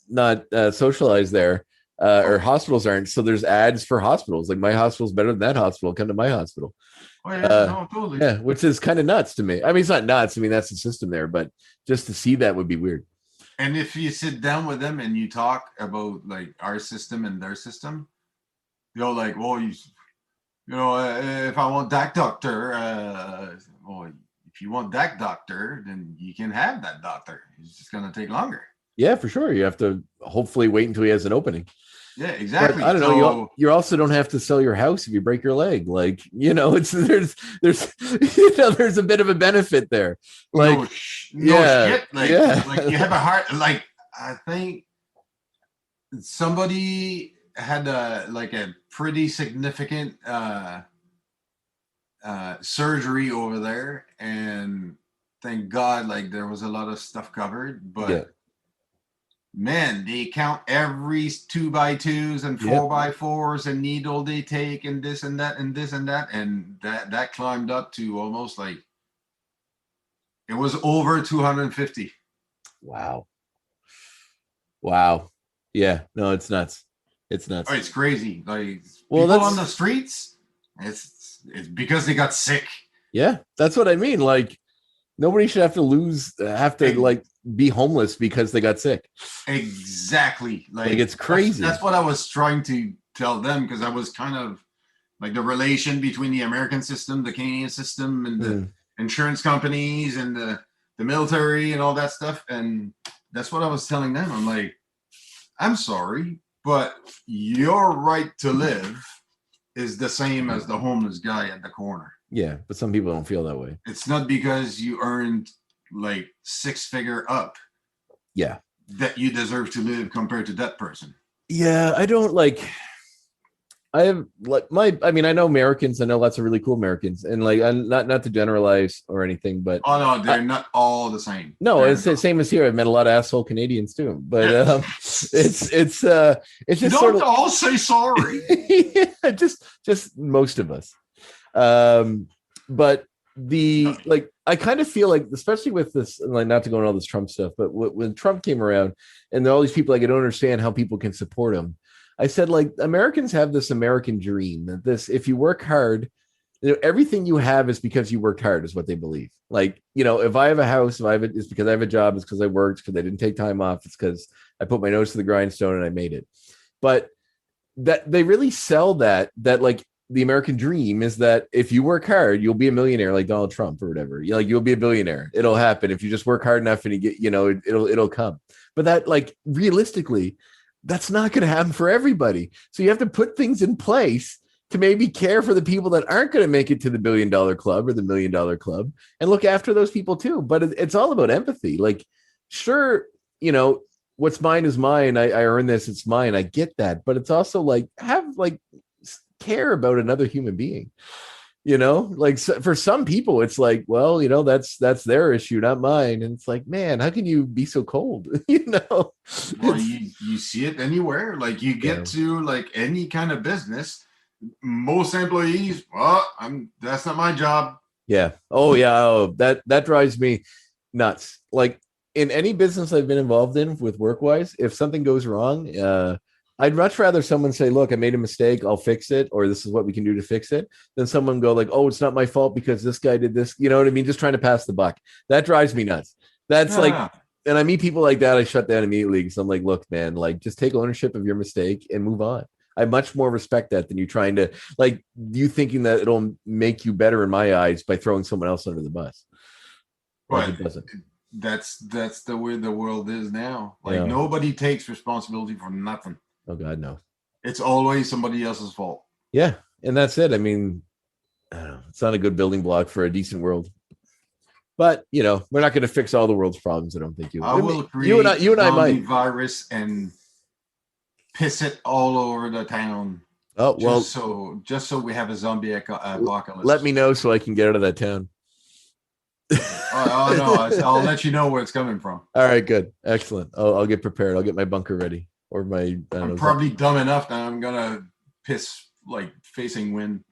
not socialized there. Or hospitals aren't, so there's ads for hospitals. Like, my hospital's better than that hospital. Come to my hospital. Oh yeah, no, totally. Yeah, which is kind of nuts to me. I mean, it's not nuts. I mean, that's the system there, but just to see that would be weird. And if you sit down with them and you talk about like our system and their system, like, well, if I want that doctor, well, if you want that doctor, then you can have that doctor. It's just gonna take longer. Yeah, for sure. You have to hopefully wait until he has an opening. Yeah, exactly. But I don't know. You also don't have to sell your house if you break your leg. Like, there's there's a bit of a benefit there. Like, shit. Like you have a heart. Like, I think somebody had a pretty significant surgery over there, and thank God, like, there was a lot of stuff covered, but. Yeah. Man, they count every 2x2s and 4x4s and needle they take and this and that and this and that, and that climbed up to almost like it was over 250. Wow. Yeah, no, it's nuts. It's nuts. Oh, it's crazy. Like, people on the streets, it's because they got sick. Yeah, that's what I mean. Like, nobody should have to be homeless because they got sick. Exactly. Like it's crazy. That's what I was trying to tell them, because I was kind of like the relation between the American system, the Canadian system, and the insurance companies and the military and all that stuff. And that's what I was telling them. I'm like, I'm sorry, but your right to live is the same as the homeless guy at the corner. Yeah, but some people don't feel that way. It's not because you earned like 6-figure up that you deserve to live compared to that person. Yeah, I don't like. I have like I know Americans. I know lots of really cool Americans, and like, I'm not to generalize or anything, but they're not all the same. No, it's the same as here. I've met a lot of asshole Canadians too, but it's just don't sort of all say sorry. Yeah, just most of us. But I kind of feel like, especially with this, like, not to go into all this Trump stuff, but when Trump came around and all these people, like, I don't understand how people can support him. I said, like, Americans have this American dream that if you work hard, everything you have is because you worked hard, is what they believe. Like, if I have a house, it's because I have a job, it's because I worked, because I didn't take time off, it's because I put my nose to the grindstone and I made it. But that they really sell that like, the American dream is that if you work hard, you'll be a millionaire, like Donald Trump or whatever. You'll be a billionaire. It'll happen if you just work hard enough, and you get, it'll come. But that, like, realistically, that's not going to happen for everybody. So you have to put things in place to maybe care for the people that aren't going to make it to the $1 billion club or the $1 million club, and look after those people too. But it's all about empathy. Like, sure, what's mine is mine. I earn this. It's mine. I get that. But it's also like, care about another human being, like, for some people it's like, well, that's their issue, not mine. And it's like, man, how can you be so cold? Well, you see it anywhere. Like, you get to like any kind of business, most employees, well, that's not my job. Yeah. Oh yeah. Oh, that drives me nuts. Like in any business I've been involved in with work wise, if something goes wrong, I'd much rather someone say, look, I made a mistake, I'll fix it, or this is what we can do to fix it, than someone go like, oh, it's not my fault because this guy did this. You know what I mean? Just trying to pass the buck. That drives me nuts. That's like, and I meet people like that, I shut down immediately because I'm like, look, man, like just take ownership of your mistake and move on. I much more respect that than you trying to like you thinking that it'll make you better in my eyes by throwing someone else under the bus. But Like it doesn't. That's the way the world is now. Like nobody takes responsibility for nothing. Oh God, no. It's always somebody else's fault. Yeah, and that's it. I mean, I don't know, it's not a good building block for a decent world. But you know, we're not going to fix all the world's problems. I don't think I will create you and I might virus and piss it all over the town. Oh well, just so we have a zombie apocalypse. Let me know so I can get out of that town. Oh no, I'll let you know where it's coming from. All right, good, excellent. I'll get prepared. I'll get my bunker ready, or my. I'm probably dumb enough that I'm gonna piss like facing wind.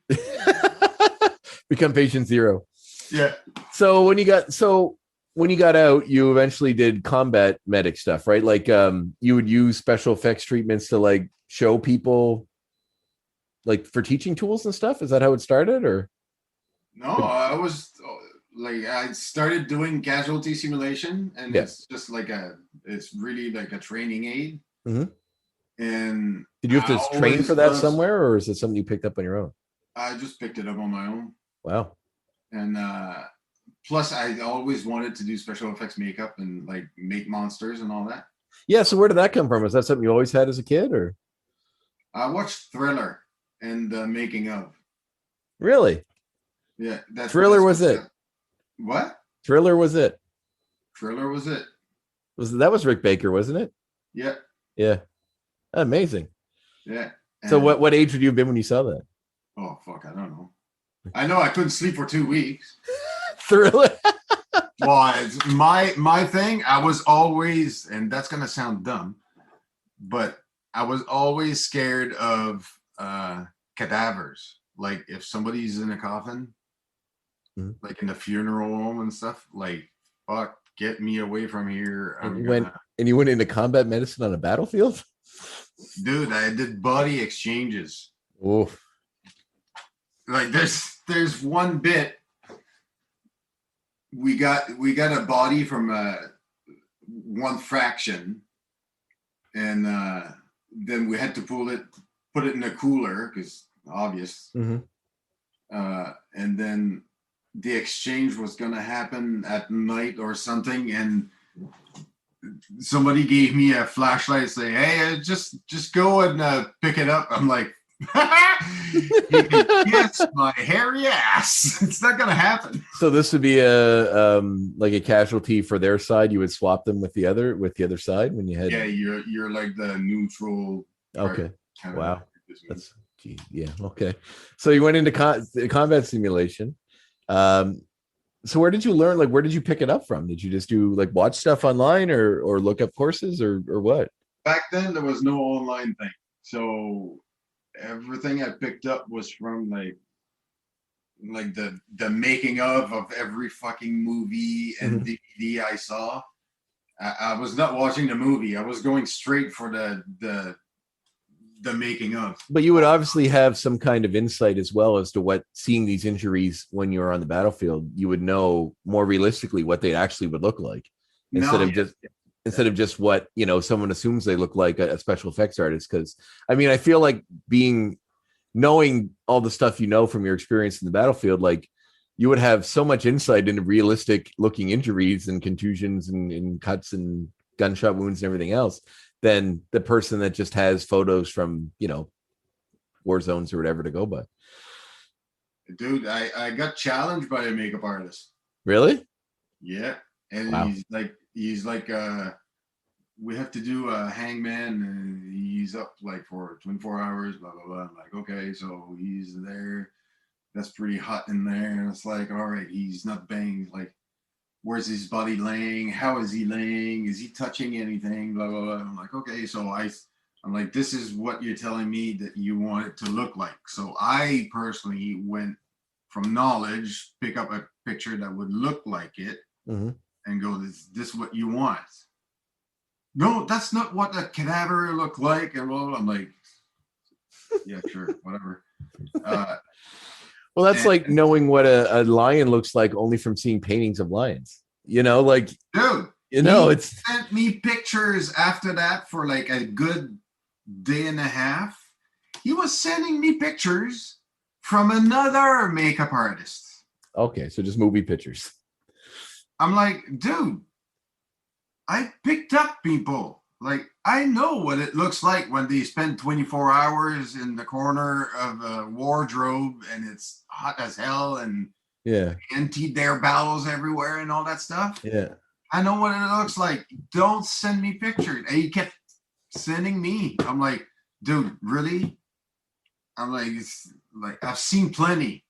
Become patient zero. Yeah. So when you got out, you eventually did combat medic stuff, right? Like you would use special effects treatments to like show people like for teaching tools and stuff. Is that how it started or? No, I was like, I started doing casualty simulation and it's just like it's really like a training aid. Mm-hmm. And did you have to train for that somewhere or is it something you picked up on your own? I just picked it up on my own. Wow. And plus I always wanted to do special effects makeup and like make monsters and all that. Yeah. So where did that come from? Was that something you always had as a kid or? I watched Thriller and the making of. Really? Yeah. Thriller was it. What? Thriller was it. Thriller was it. That was Rick Baker, wasn't it? Yeah. Yeah. Amazing. Yeah. And so what age would you have been when you saw that? Oh fuck, I don't know. I know I couldn't sleep for 2 weeks. Thriller. Well, it's my thing, I was always, and that's gonna sound dumb, but I was always scared of cadavers. Like if somebody's in a coffin, like in the funeral home and stuff, like fuck, get me away from here. And you went into combat medicine on a battlefield? Dude, I did body exchanges. Oh. Like there's one bit we got a body from one fraction, and then we had to put it in a cooler because obvious. Mm-hmm. And then the exchange was gonna happen at night or something, and somebody gave me a flashlight, say, "Hey, just go and pick it up." I'm like, "You can kiss my hairy ass. It's not gonna happen." So this would be a like a casualty for their side. You would swap them with the other side when you had. Yeah, you're like the neutral. Okay. Wow. That's yeah. Okay. So you went into combat simulation. So where did you learn? Like, where did you pick it up from? Did you just do like watch stuff online or look up courses or what? Back then, there was no online thing, so everything I picked up was from like the making of every fucking movie and DVD I saw. I was not watching the movie. I was going straight for the making of. But you would obviously have some kind of insight as well as to what seeing these injuries when you're on the battlefield, you would know more realistically what they actually would look like instead of just what, you know, someone assumes they look like a special effects artist. Because I mean, I feel like knowing all the stuff you know from your experience in the battlefield, like you would have so much insight into realistic looking injuries and contusions and cuts and gunshot wounds and everything else than the person that just has photos from, you know, war zones or whatever to go by. Dude, I got challenged by a makeup artist. Really? Yeah. And wow. he's like we have to do a hangman and he's up like for 24 hours, blah blah blah. I'm like, okay, so he's there. That's pretty hot in there. And it's like, all right, he's not banging, like where's his body laying? How is he laying? Is he touching anything? Blah, blah, blah. I'm like, okay. So I I'm like, this is what you're telling me that you want it to look like. So I personally went from knowledge, pick up a picture that would look like it, and go, this what you want? No, that's not what a cadaver look like. And well, I'm like, yeah, sure, whatever. Well, that's like knowing what a lion looks like only from seeing paintings of lions. You know, like, dude, it's sent me pictures after that for like a good day and a half. He was sending me pictures from another makeup artist. Okay, so just movie pictures. I'm like, dude, I picked up people. Like, I know what it looks like when they spend 24 hours in the corner of a wardrobe and it's hot as hell and emptied their bowels everywhere and all that stuff. Yeah. I know what it looks like. Don't send me pictures. And he kept sending me. I'm like, dude, really? I'm like, it's like, I've seen plenty.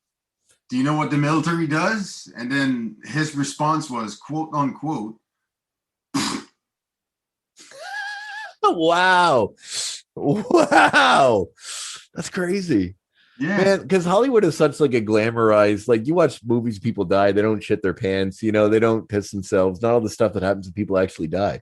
Do you know what the military does? And then his response was, quote unquote, wow, that's crazy. Yeah, man, because Hollywood is such like a glamorized, like, you watch movies, people die, they don't shit their pants, they don't piss themselves, not all the stuff that happens when people actually die.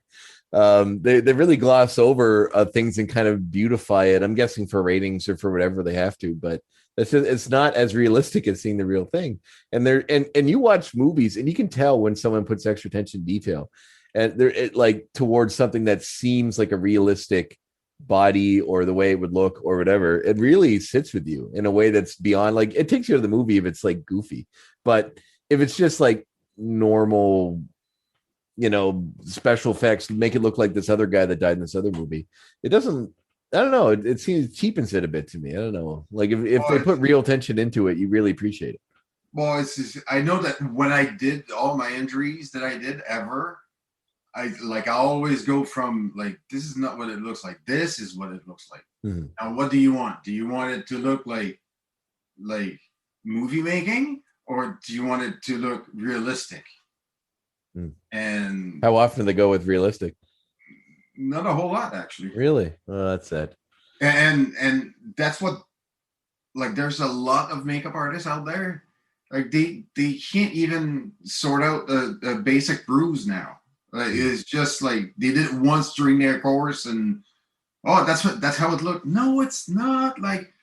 They really gloss over things and kind of beautify it, I'm guessing for ratings or for whatever they have to, but it's not as realistic as seeing the real thing. And you watch movies and you can tell when someone puts extra attention to detail and like towards something that seems like a realistic body or the way it would look or whatever. It really sits with you in a way that's beyond, like, it takes you to the movie if it's like goofy, but if it's just like normal, special effects, make it look like this other guy that died in this other movie, it doesn't, I don't know, it seems cheapens it a bit to me. I don't know, like if they put real attention into it, you really appreciate it. Well, it's just, I know that when I did all my injuries that I did ever, I always go from like, this is not what it looks like. This is what it looks like. Mm-hmm. Now, what do you want? Do you want it to look like movie making, or do you want it to look realistic? Mm. And how often do they go with realistic? Not a whole lot, actually. Really? Oh, that's sad. And that's what, like, there's a lot of makeup artists out there. Like they can't even sort out a basic bruise now. Like, it's just like they did it once during their course, and that's how it looked. No, it's not. Like,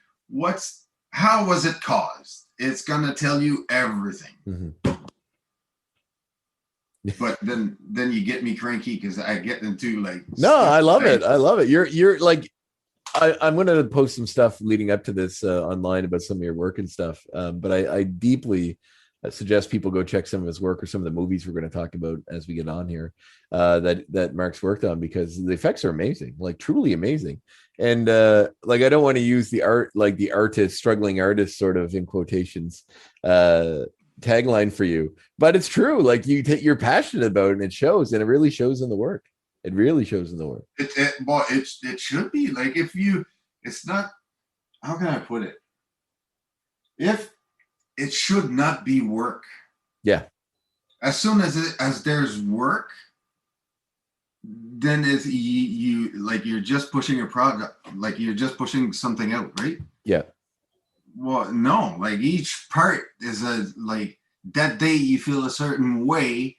how was it caused? It's gonna tell you everything. Mm-hmm. But then you get me cranky because I get into like. No, I love it. I love it. You're like, I'm going to post some stuff leading up to this online about some of your work and stuff. But I deeply suggest people go check some of his work or some of the movies we're going to talk about as we get on here that Marc's worked on, because the effects are amazing, like truly amazing. And like, I don't want to use the art, like the artist, struggling artist sort of in quotations tagline for you, but it's true. Like, you're passionate about it, and it shows, and it really shows in the work. It really shows in the work. It should be like, it's not, how can I put it? If it should not be work. Yeah. As soon as there's work, then it's you like, you're just pushing a product, like you're just pushing something out, right? Yeah. Well, no, like each part is like that day you feel a certain way,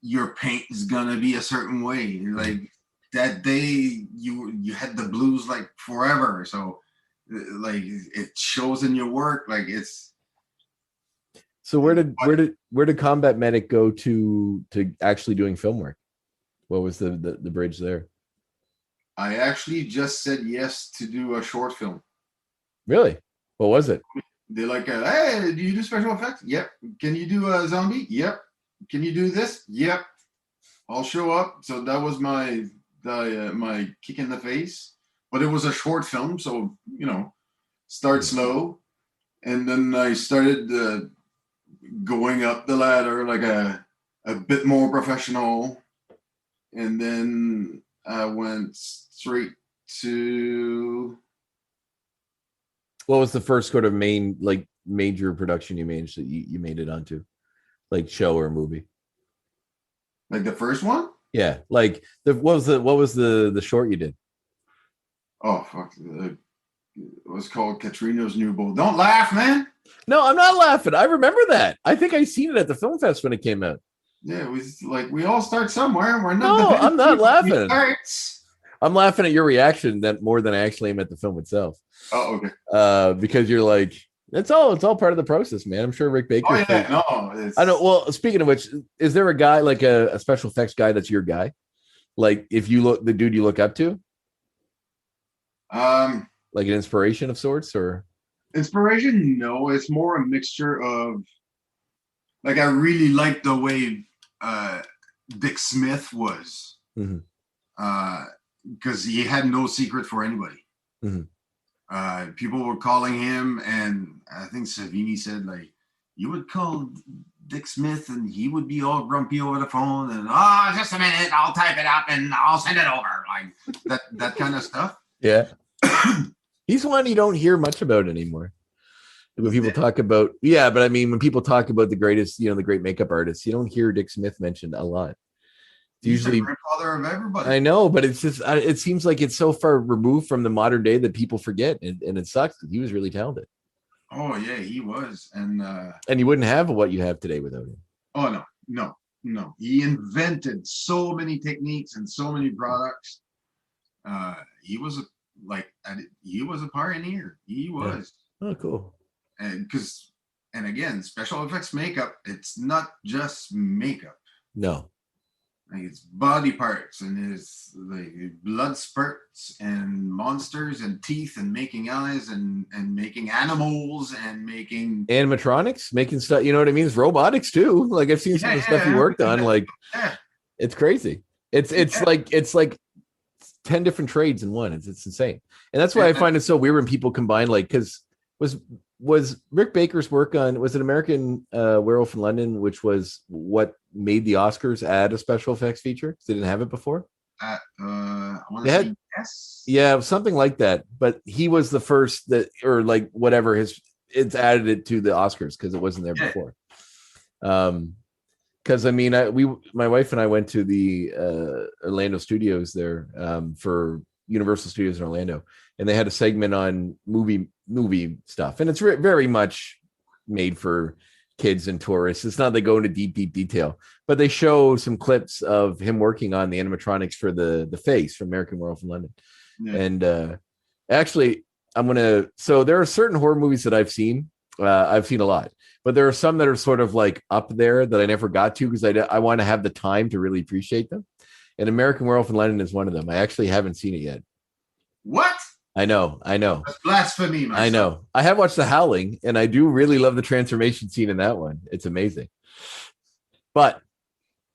your paint is gonna be a certain way. Like that day you had the blues like forever. So like it shows in your work. Like it's. So where did Combat Medic go to actually doing film work? What was the bridge there? I actually just said yes to do a short film. Really? What was it? They're like, hey, do you do special effects? Yep. Can you do a zombie? Yep. Can you do this? Yep. I'll show up. So that was my kick in the face. But it was a short film, so start slow, and then I started going up the ladder like a bit more professional, and then I went straight to. What was the first sort of major production you managed that you made it onto, like show or movie? Like the first one? Yeah, like what was the short you did? Oh fuck! It was called Katrina's New Boat. Don't laugh, man. No, I'm not laughing. I remember that. I think I seen it at the film fest when it came out. Yeah, it was like we all start somewhere. We're No, not. I'm not laughing. Starts. I'm laughing at your reaction that more than I actually am at the film itself. Oh, okay. Because you're like, it's all part of the process, man. I'm sure Rick Baker. Oh yeah, no. I know. Well, speaking of which, is there a guy like a special effects guy that's your guy? Like, if you look, the dude you look up to, like an inspiration of sorts, or inspiration? No, it's more a mixture of. Like, I really like the way Dick Smith was, because he had no secret for anybody. People were calling him, and I think Savini said, like, you would call Dick Smith and he would be all grumpy over the phone and, just a minute, I'll type it up and I'll send it over. Like that kind of stuff. Yeah. He's one you don't hear much about anymore. When people talk about, but I mean, when people talk about the greatest, the great makeup artists, you don't hear Dick Smith mentioned a lot. It's usually the grandfather of everybody. I know, but it's just, it seems like it's so far removed from the modern day that people forget, and it sucks because he was really talented. Oh yeah, he was, and you wouldn't have what you have today without him. Oh no. He invented so many techniques and so many products. He was a pioneer. He was. Yeah. Oh, cool. And again, special effects makeup, it's not just makeup. No. Like, it's body parts, and it's like blood spurts and monsters and teeth and making eyes and making animals and making animatronics, making stuff. You know what I mean? It's robotics too. Like, I've seen some of the stuff you worked on. Like, it's crazy. It's like 10 different trades in one. It's insane. And that's why I find it so weird when people combine, like, because was Rick Baker's work on, was it American Werewolf in London, which was what made the Oscars add a special effects feature? They didn't have it before. I want to say yes. Yeah, something like that. But he was the first that, or like whatever, it's added it to the Oscars because it wasn't there before. Because I mean, my wife and I went to the Orlando studios there for Universal Studios in Orlando, and they had a segment on movie stuff, and it's very much made for kids and tourists. It's not they go into deep detail, but they show some clips of him working on the animatronics for the face from American Werewolf in London. And actually, so there are certain horror movies that I've seen a lot, but there are some that are sort of like up there that I never got to because I want to have the time to really appreciate them. And American Werewolf in London is one of them. I actually haven't seen it yet. What? I know. That's blasphemy, myself. I know. I have watched The Howling, and I do really love the transformation scene in that one. It's amazing. But,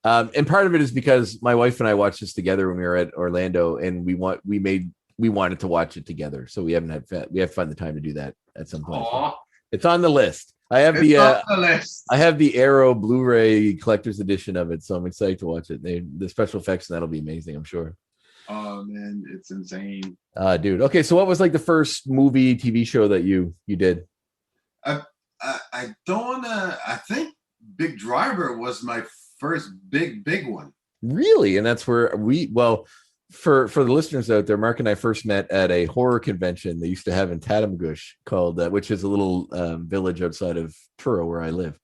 and part of it is because my wife and I watched this together when we were at Orlando, and we wanted to watch it together. So we have to find the time to do that at some point. Aww. It's on the list. I have I have the Arrow Blu-ray collector's edition of it, so I'm excited to watch it. The special effects, and that'll be amazing, I'm sure. Oh man, it's insane. Dude. Okay, so what was like the first movie, TV show that you did? I don't I think Big Driver was my first big one. Really? And that's where for the listeners out there, Mark and I first met at a horror convention they used to have in Tatamagouche called, which is a little village outside of Truro where I live.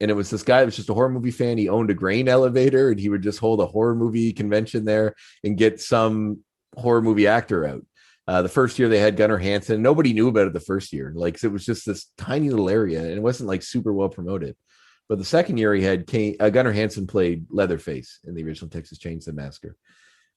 And it was this guy that was just a horror movie fan. He owned a grain elevator, and he would just hold a horror movie convention there and get some horror movie actor out. The first year they had Gunnar Hansen. Nobody knew about it the first year. Like, it was just this tiny little area, and it wasn't like super well promoted. But the second year he had Gunnar Hansen played Leatherface in the original Texas Chainsaw Massacre.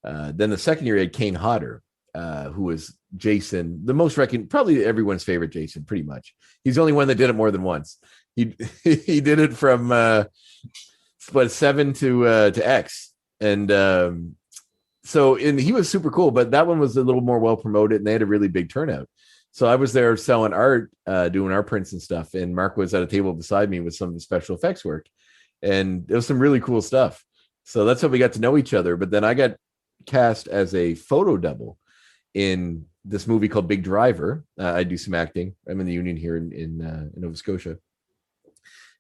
Then the second year he had Kane Hodder, who was Jason, the most probably everyone's favorite Jason, pretty much. He's the only one that did it more than once. He did it from 7 to X, and he was super cool. But that one was a little more well promoted, and they had a really big turnout. So I was there selling art, doing art prints and stuff, and Mark was at a table beside me with some of the special effects work, and it was some really cool stuff. So that's how we got to know each other. But then I got cast as a photo double in this movie called Big Driver. I do some acting. I'm in the union here in Nova Scotia.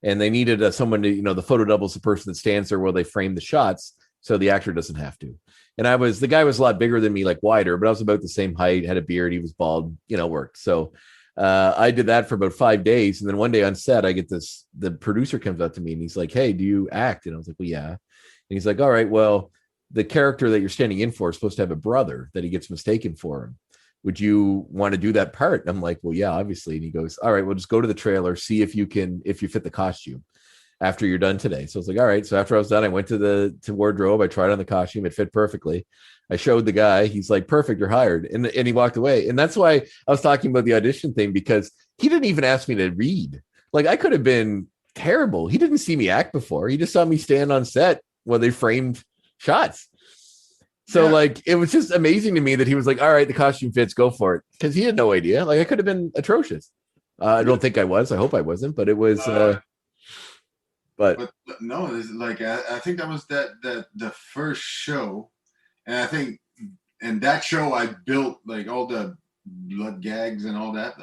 And they needed someone to, the photo double is the person that stands there while they frame the shots, so the actor doesn't have to. And the guy was a lot bigger than me, like wider, but I was about the same height, had a beard, he was bald, worked. So I did that for about 5 days. And then one day on set, I get the producer comes up to me and he's like, "Hey, do you act?" And I was like, "Well, yeah." And he's like, "All right, well, the character that you're standing in for is supposed to have a brother that he gets mistaken for him. Would you want to do that part?" And I'm like, "Well, yeah, obviously." And he goes, "All right, well, just go to the trailer, see if you fit the costume after you're done today." So I was like, "All right." So after I was done, I went to wardrobe. I tried on the costume. It fit perfectly. I showed the guy. He's like, "Perfect, you're hired." And he walked away. And that's why I was talking about the audition thing, because he didn't even ask me to read. Like, I could have been terrible. He didn't see me act before. He just saw me stand on set while they framed shots. So like, it was just amazing to me that he was like, "All right, the costume fits, go for it." Because he had no idea. Like, I could have been atrocious. I don't think I was. I hope I wasn't, but it was. But no, it's like I think that was the first show, and I think in that show I built like all the blood gags and all that.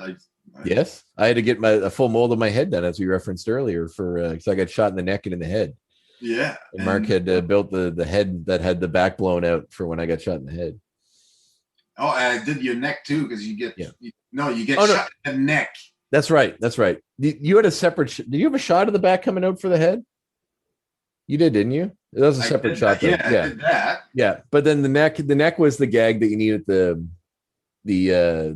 Yes, I had to get a full mold of my head done, as we referenced earlier, because I got shot in the neck and in the head. Yeah, and Mark had built the head that had the back blown out for when I got shot in the head. Oh, I did your neck too, because you get shot in the neck. That's right. You had a separate. Did you have a shot of the back coming out for the head? You did, didn't you? It was a separate shot. I did that. Yeah, but then the neck was the gag that you needed the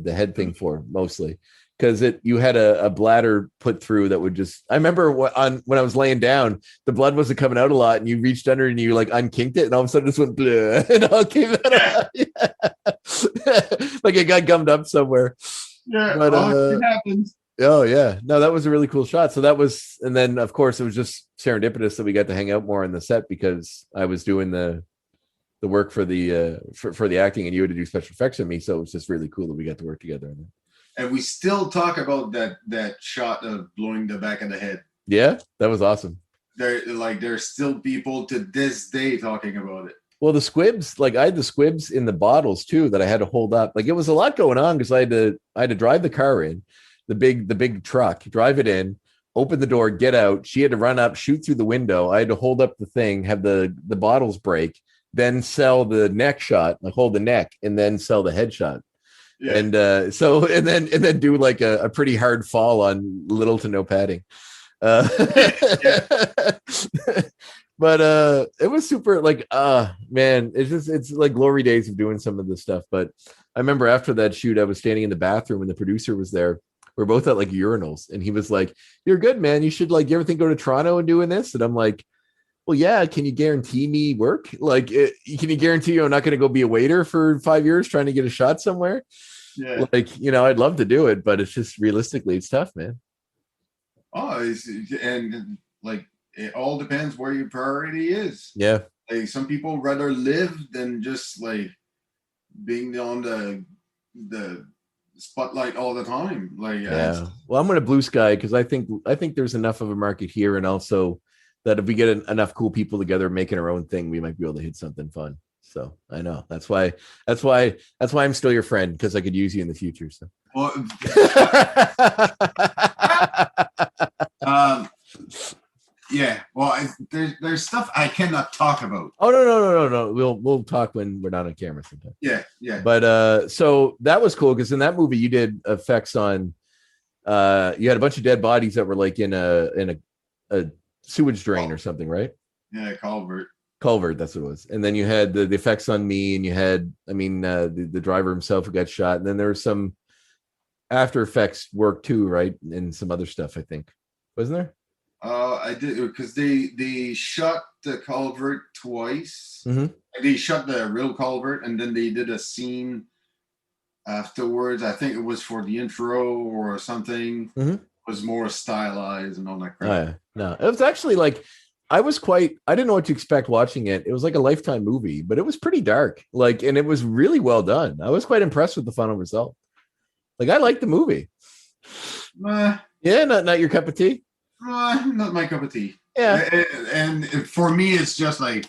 head thing for, mostly, because you had a bladder put through that would just. I remember when I was laying down, the blood wasn't coming out a lot, and you reached under and you like unkinked it, and all of a sudden it just went bleh, and all came out. Like it got gummed up somewhere. Yeah, but it happens. Oh yeah, no, that was a really cool shot. So that was, and then of course it was just serendipitous that we got to hang out more on the set, because I was doing the work for the for the acting, and you had to do special effects on me. So it was just really cool that we got to work together. And we still talk about that shot of blowing the back of the head. Yeah, that was awesome. There's still people to this day talking about it. Well, the squibs, like I had the squibs in the bottles too that I had to hold up. Like it was a lot going on, because I had to drive the car in. The big truck, drive it in, open the door, get out. She had to run up, shoot through the window. I had to hold up the thing, have the bottles break, then sell the neck shot, like hold the neck, and then sell the headshot. Yeah. And then do like a pretty hard fall on little to no padding. But it was super, like, man, it's like glory days of doing some of this stuff. But I remember after that shoot, I was standing in the bathroom and the producer was there. We're both at like urinals, and he was like, "You're good, man. You should you ever think go to Toronto and doing this?" And I'm like, "Well, yeah. Can you guarantee me work? Like, can you guarantee I'm not going to go be a waiter for 5 years trying to get a shot somewhere?" Yeah. Like, I'd love to do it, but it's just realistically, it's tough, man. Oh, and like it all depends where your priority is. Yeah. Like some people rather live than just like being on the spotlight all the time. Like, yeah. Well, I'm going to blue sky, because I think there's enough of a market here, and also that if we get enough cool people together making our own thing, we might be able to hit something fun. So I know that's why I'm still your friend, because I could use you in the future. So. Well, yeah. Well, there's stuff I cannot talk about. Oh no. We'll talk when we're not on camera sometime. Yeah. But so that was cool, because in that movie you did effects on. You had a bunch of dead bodies that were like in a sewage drain or something, right? Yeah, culvert, that's what it was. And then you had the effects on me, and you had the driver himself who got shot, and then there was some after effects work too, right? And some other stuff, I think, wasn't there? I did, because they shot the culvert twice. Mm-hmm. They shot the real culvert, and then they did a scene afterwards. I think it was for the intro or something. Mm-hmm. It was more stylized and all that crap. Oh, yeah. No, it was actually like I didn't know what to expect watching it. It was like a Lifetime movie, but it was pretty dark. Like, and it was really well done. I was quite impressed with the final result. Like, I liked the movie. Yeah, not your cup of tea. Not my cup of tea. Yeah. And for me, it's just like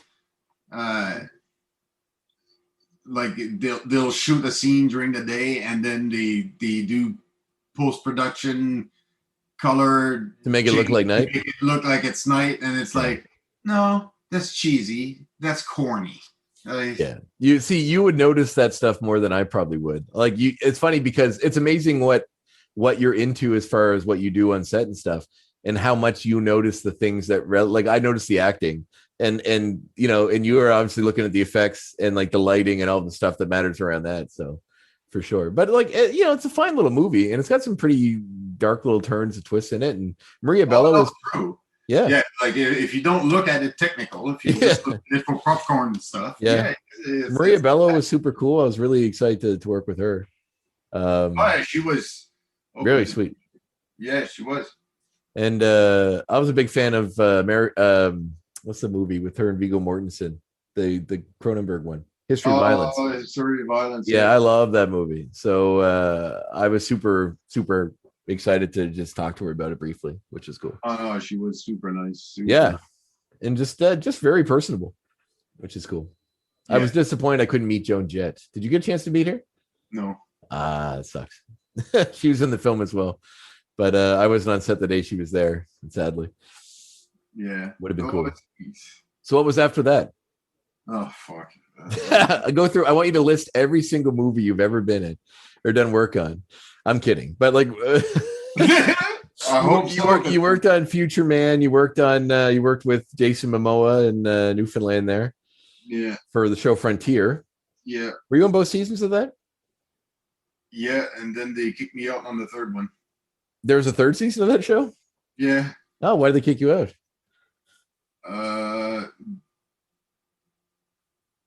they'll shoot a scene during the day, and then they do post-production color to make it look like night. Make it look like it's night, and it's like, no, that's cheesy. That's corny. Yeah. You see, you would notice that stuff more than I probably would. Like it's funny because it's amazing what you're into as far as what you do on set and stuff, and how much you notice the things that like I noticed the acting and you know, and you are obviously looking at the effects and like the lighting and all the stuff that matters around that. So for sure. But like you know, it's a fine little movie and it's got some pretty dark little turns and twists in it. And Maria Bello was true. Yeah. Yeah, like if you don't look at it technical, if you just look at it for popcorn and stuff. Yeah. Maria Bello was super cool. I was really excited to work with her. She was very sweet. Yeah, she was. And I was a big fan of what's the movie with her and Viggo Mortensen? The Cronenberg one. History of Violence. Oh, History of Violence. Yeah, I love that movie. So I was super, super excited to just talk to her about it briefly, which is cool. Oh no, she was super nice. Yeah. And just very personable, which is cool. Yeah. I was disappointed I couldn't meet Joan Jett. Did you get a chance to meet her? No. It sucks. She was in the film as well. But I wasn't on set the day she was there, sadly. Yeah. Would have been cool. So what was after that? Oh, fuck. I go through. I want you to list every single movie you've ever been in or done work on. I'm kidding, but like, you worked on Future Man. You worked with Jason Momoa in Newfoundland there. Yeah. For the show Frontier. Yeah. Were you on both seasons of that? Yeah, and then they kicked me out on the third one. There was a third season of that show? Yeah. Oh, why did they kick you out?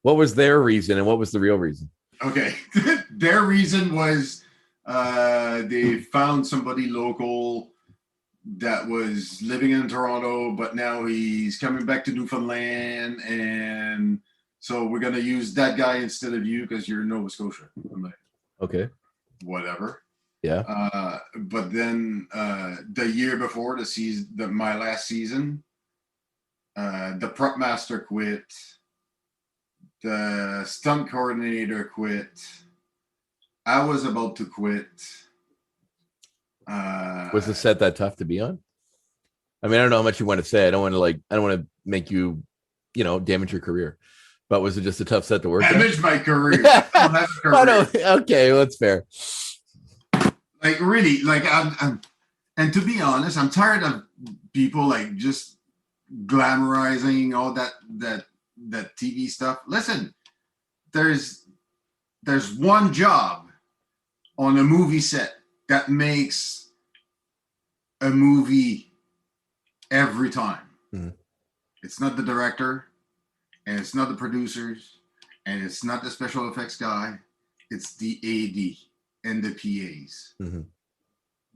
What was their reason and what was the real reason? Okay. Their reason was they found somebody local that was living in Toronto, but now he's coming back to Newfoundland, and so we're going to use that guy instead of you because you're in Nova Scotia. I'm like, okay. Whatever. Yeah. But then the year before my last season, the prop master quit. The stunt coordinator quit. I was about to quit. Was the set that tough to be on? I mean, I don't know how much you want to say. I don't want to make you, damage your career. But was it just a tough set to work? Damage my career. I don't. Okay, well, that's fair. Like really, like I'm, and to be honest, I'm tired of people like just glamorizing all that TV stuff. Listen, there's one job on a movie set that makes a movie every time. Mm-hmm. It's not the director, and it's not the producers, and it's not the special effects guy. It's the AD and the PAs. Mm-hmm.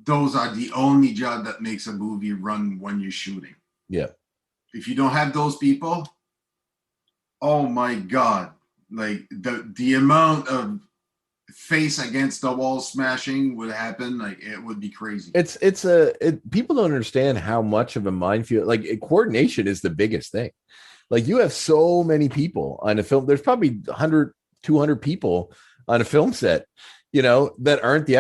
Those are the only job that makes a movie run when you're shooting. Yeah. If you don't have those people, oh my God, like the amount of face against the wall smashing would happen, like it would be crazy. People don't understand how much of a minefield, like coordination is the biggest thing. Like you have so many people on a film. There's probably 100, 200 people on a film set, that aren't the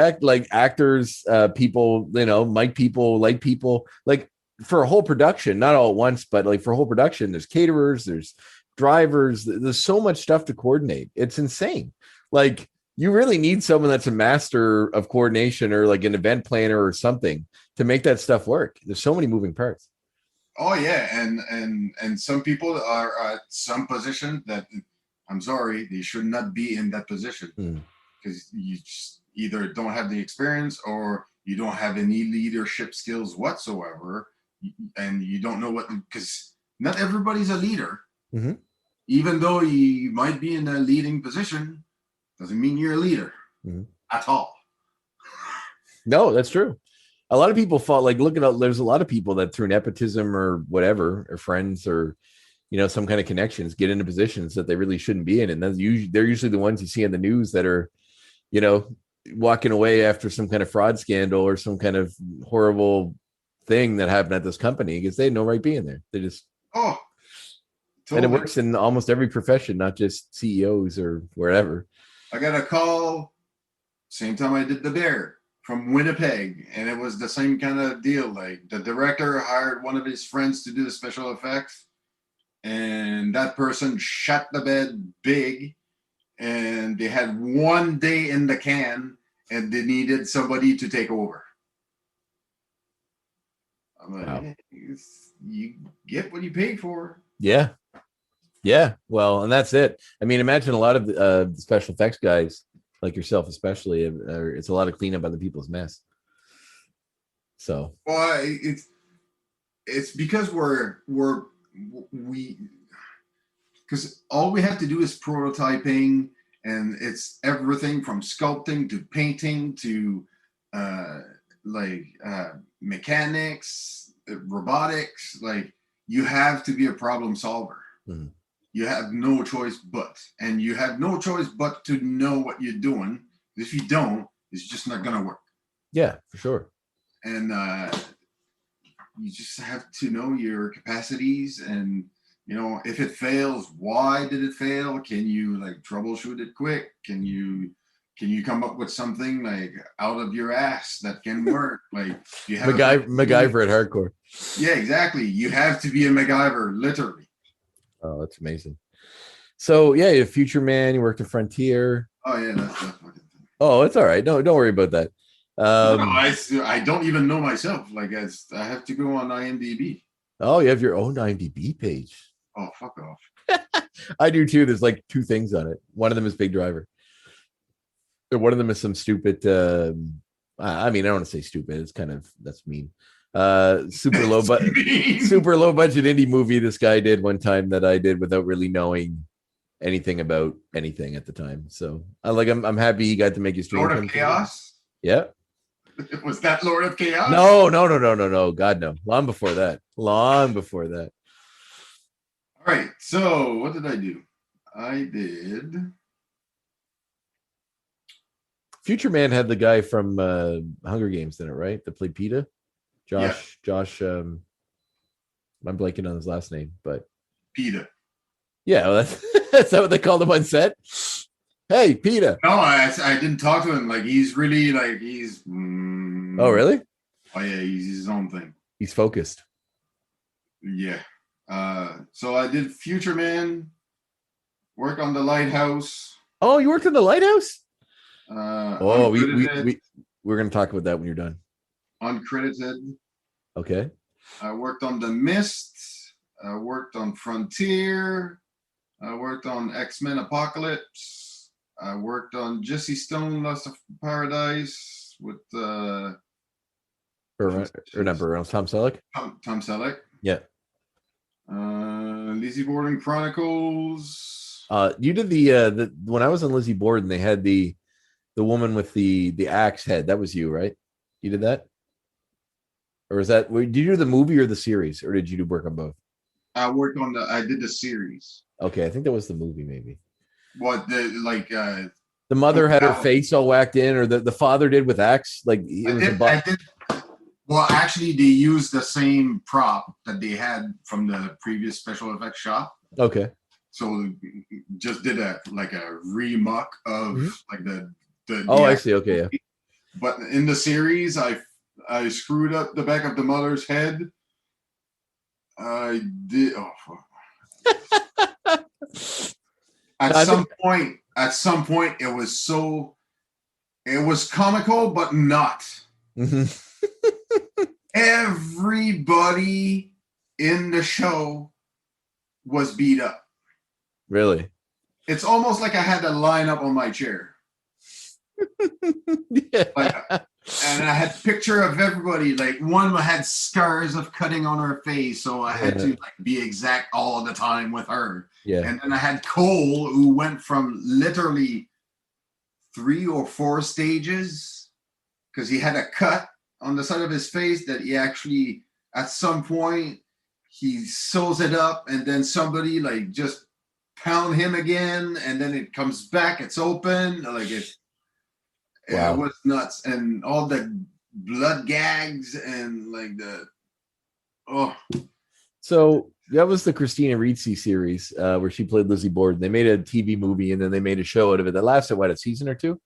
actors, people, mic people, light people, like for a whole production, not all at once, but like for a whole production, there's caterers, there's drivers, there's so much stuff to coordinate. It's insane. Like you really need someone that's a master of coordination or like an event planner or something to make that stuff work. There's so many moving parts. Oh yeah. And some people are at some position that I'm sorry, they should not be in that position because you just either don't have the experience or you don't have any leadership skills whatsoever. And you don't know because not everybody's a leader. Mm-hmm. Even though you might be in a leading position, doesn't mean you're a leader at all. No, that's true. A lot of people there's a lot of people that through nepotism or whatever, or friends or, some kind of connections get into positions that they really shouldn't be in. And they're usually the ones you see in the news that are, walking away after some kind of fraud scandal or some kind of horrible thing that happened at this company because they had no right being there. They just, totally. And it works in almost every profession, not just CEOs or wherever. I got a call same time I did The Bear from Winnipeg, and it was the same kind of deal. Like the director hired one of his friends to do the special effects, and that person shut the bed big, and they had 1 day in the can, and they needed somebody to take over. I'm like, Wow. hey, you get what you pay for. Yeah. Yeah. Well, and that's it. I mean, imagine a lot of the special effects guys like yourself, especially, it's a lot of cleanup other people's mess. So, Well, it's because because all we have to do is prototyping, and it's everything from sculpting to painting to mechanics, robotics. Like, you have to be a problem solver. Mhm. You have no choice but, and you have no choice but to know what you're doing. If you don't, it's just not gonna work. yeah, for sure. And you just have to know your capacities, and if it fails, why did it fail? Can you like troubleshoot it quick? Can you come up with something like out of your ass that can work? Like, you have MacGyver at hardcore. Yeah, exactly. You have to be a MacGyver, literally. Oh, that's amazing. So yeah, you're a Future Man. You worked at Frontier. Oh yeah, that's fucking thing. Oh, it's all right. No, don't worry about that. No, I don't even know myself. Like, I have to go on IMDb. Oh, you have your own IMDb page. Oh, fuck off. I do too. There's like 2 things on it. One of them is Big Driver. And one of them is some stupid. I mean, I don't want to say stupid. It's that's mean. Super low budget indie movie this guy did one time that I did without really knowing anything about anything at the time. So I'm happy he got to make his dream. Lord of Chaos? Yeah. Was that Lord of Chaos? No. God, no. Long before that. All right. So what did I do? I did. Future Man had the guy from Hunger Games in it, right? That played PETA. Josh. I'm blanking on his last name, but PETA. Yeah, well, that's that what they called him on set. Hey, PETA. No, I didn't talk to him. Like, he's really Oh, really? Oh yeah, he's his own thing. He's focused. Yeah. So I did Future Man, work on The Lighthouse. Oh, you worked in The Lighthouse? We're going to talk about that when you're done. Uncredited. Okay. I worked on The Mist. I worked on Frontier. I worked on X-Men Apocalypse. I worked on Jesse Stone, Lost of Paradise with Tom Selleck. Tom Selleck. Yeah. Lizzie Borden Chronicles. You did the when I was on Lizzie Borden, they had the woman with the axe head. That was you, right? You did that, or was that? Did you do the movie or the series, or did you do work on both? I did the series. Okay, I think that was the movie, maybe. What the mother had her face all whacked in, or the father did with axe, like I did. Well, actually, they used the same prop that they had from the previous special effects shop. Okay. So just did a remuck of the. Oh, I see. Okay, yeah. But in the series, I screwed up the back of the mother's head. I did. Oh, fuck. At some point, it was comical, but not. Mm-hmm. Everybody in the show was beat up. Really? It's almost like I had to line up on my chair. Yeah. And I had a picture of everybody. Like, one had scars of cutting on her face, so I had to be exact all the time with her. Yeah. And then I had Cole, who went from literally 3 or 4 stages because he had a cut on the side of his face that he actually, at some point, he sews it up, and then somebody just pound him again, and then it comes back, it's open, Wow. It was nuts, and all the blood gags and So that was the Christina Ricci series where she played Lizzie Borden. They made a TV movie, and then they made a show out of it that lasted a season or 2?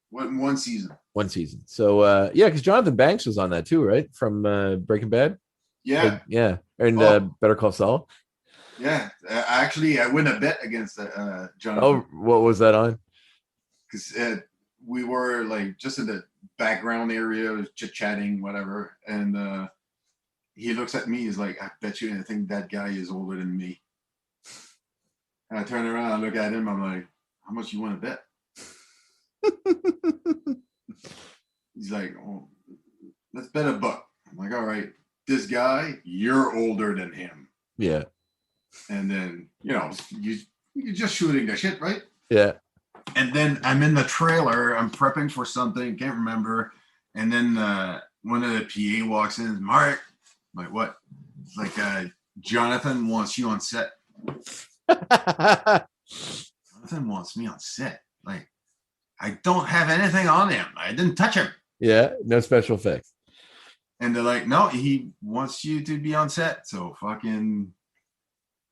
One season. One season. So because Jonathan Banks was on that too, right? From Breaking Bad. Yeah. Yeah, and Better Call Saul. Yeah, actually, I win a bet against Jonathan. Oh, what was that on? Because we were like just in the background area, chit chatting, whatever, and he looks at me. He's like, "I bet you anything that guy is older than me." And I turn around, I look at him. I'm like, "How much you want to bet?" He's like, "Oh, let's bet $1." I'm like, "All right, this guy, you're older than him." Yeah. And then you're just shooting the shit, right? Yeah. And then I'm in the trailer. I'm prepping for something. Can't remember. And then one of the PA walks in. Mark, I'm like, what? It's like Jonathan wants you on set. Jonathan wants me on set. Like, I don't have anything on him. I didn't touch him. Yeah. No special effects. And they're like, no, he wants you to be on set. So fucking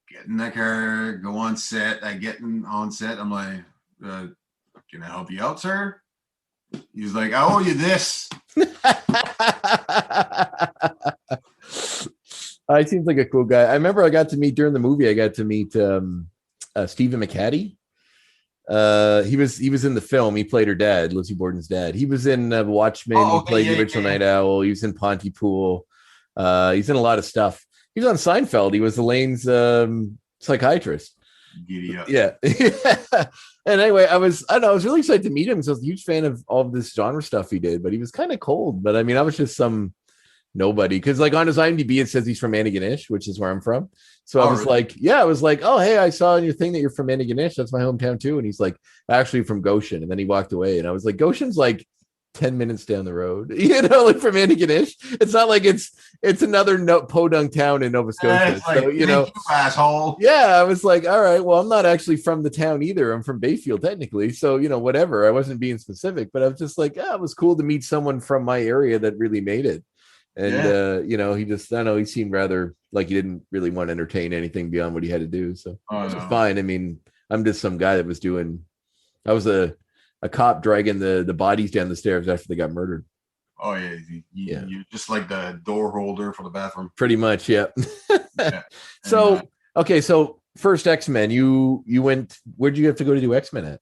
get in the car, go on set. I get on set. I'm like, can I help you out, sir? He's like, I owe you this. He seems like a cool guy. I remember I got to meet during the movie. I got to meet Stephen McHattie. He was in the film. He played her dad, Lizzie Borden's dad. He was in Watchmen. He played the original Night Owl. He was in Pontypool. He's in a lot of stuff. He was on Seinfeld. He was Elaine's psychiatrist. Giddy up. Yeah. And anyway, I was really excited to meet him. So I was a huge fan of all of this genre stuff he did, but he was kind of cold. But I mean, I was just some nobody, because like on his IMDb it says he's from Antigonish, which is where I'm from. So I was like, oh hey, I saw in your thing that you're from Antigonish. That's my hometown too. And he's like, actually from Goshen. And then he walked away, and I was like, Goshen's like 10 minutes down the road, like from Antigonish. It's not like it's another podunk town in Nova Scotia. Like, so you asshole. Yeah, I was like, all right, well, I'm not actually from the town either. I'm from Bayfield technically. So whatever. I wasn't being specific, but I was just like, it was cool to meet someone from my area that really made it. And he just, I don't know, he seemed rather like he didn't really want to entertain anything beyond what he had to do. So it was fine. I mean, I'm just some guy that was I was a cop dragging the bodies down the stairs after they got murdered. Oh yeah, you're just like the door holder for the bathroom. Pretty much, yeah. Yeah. So okay, so first X-Men, you went. Where'd you have to go to do X-Men at?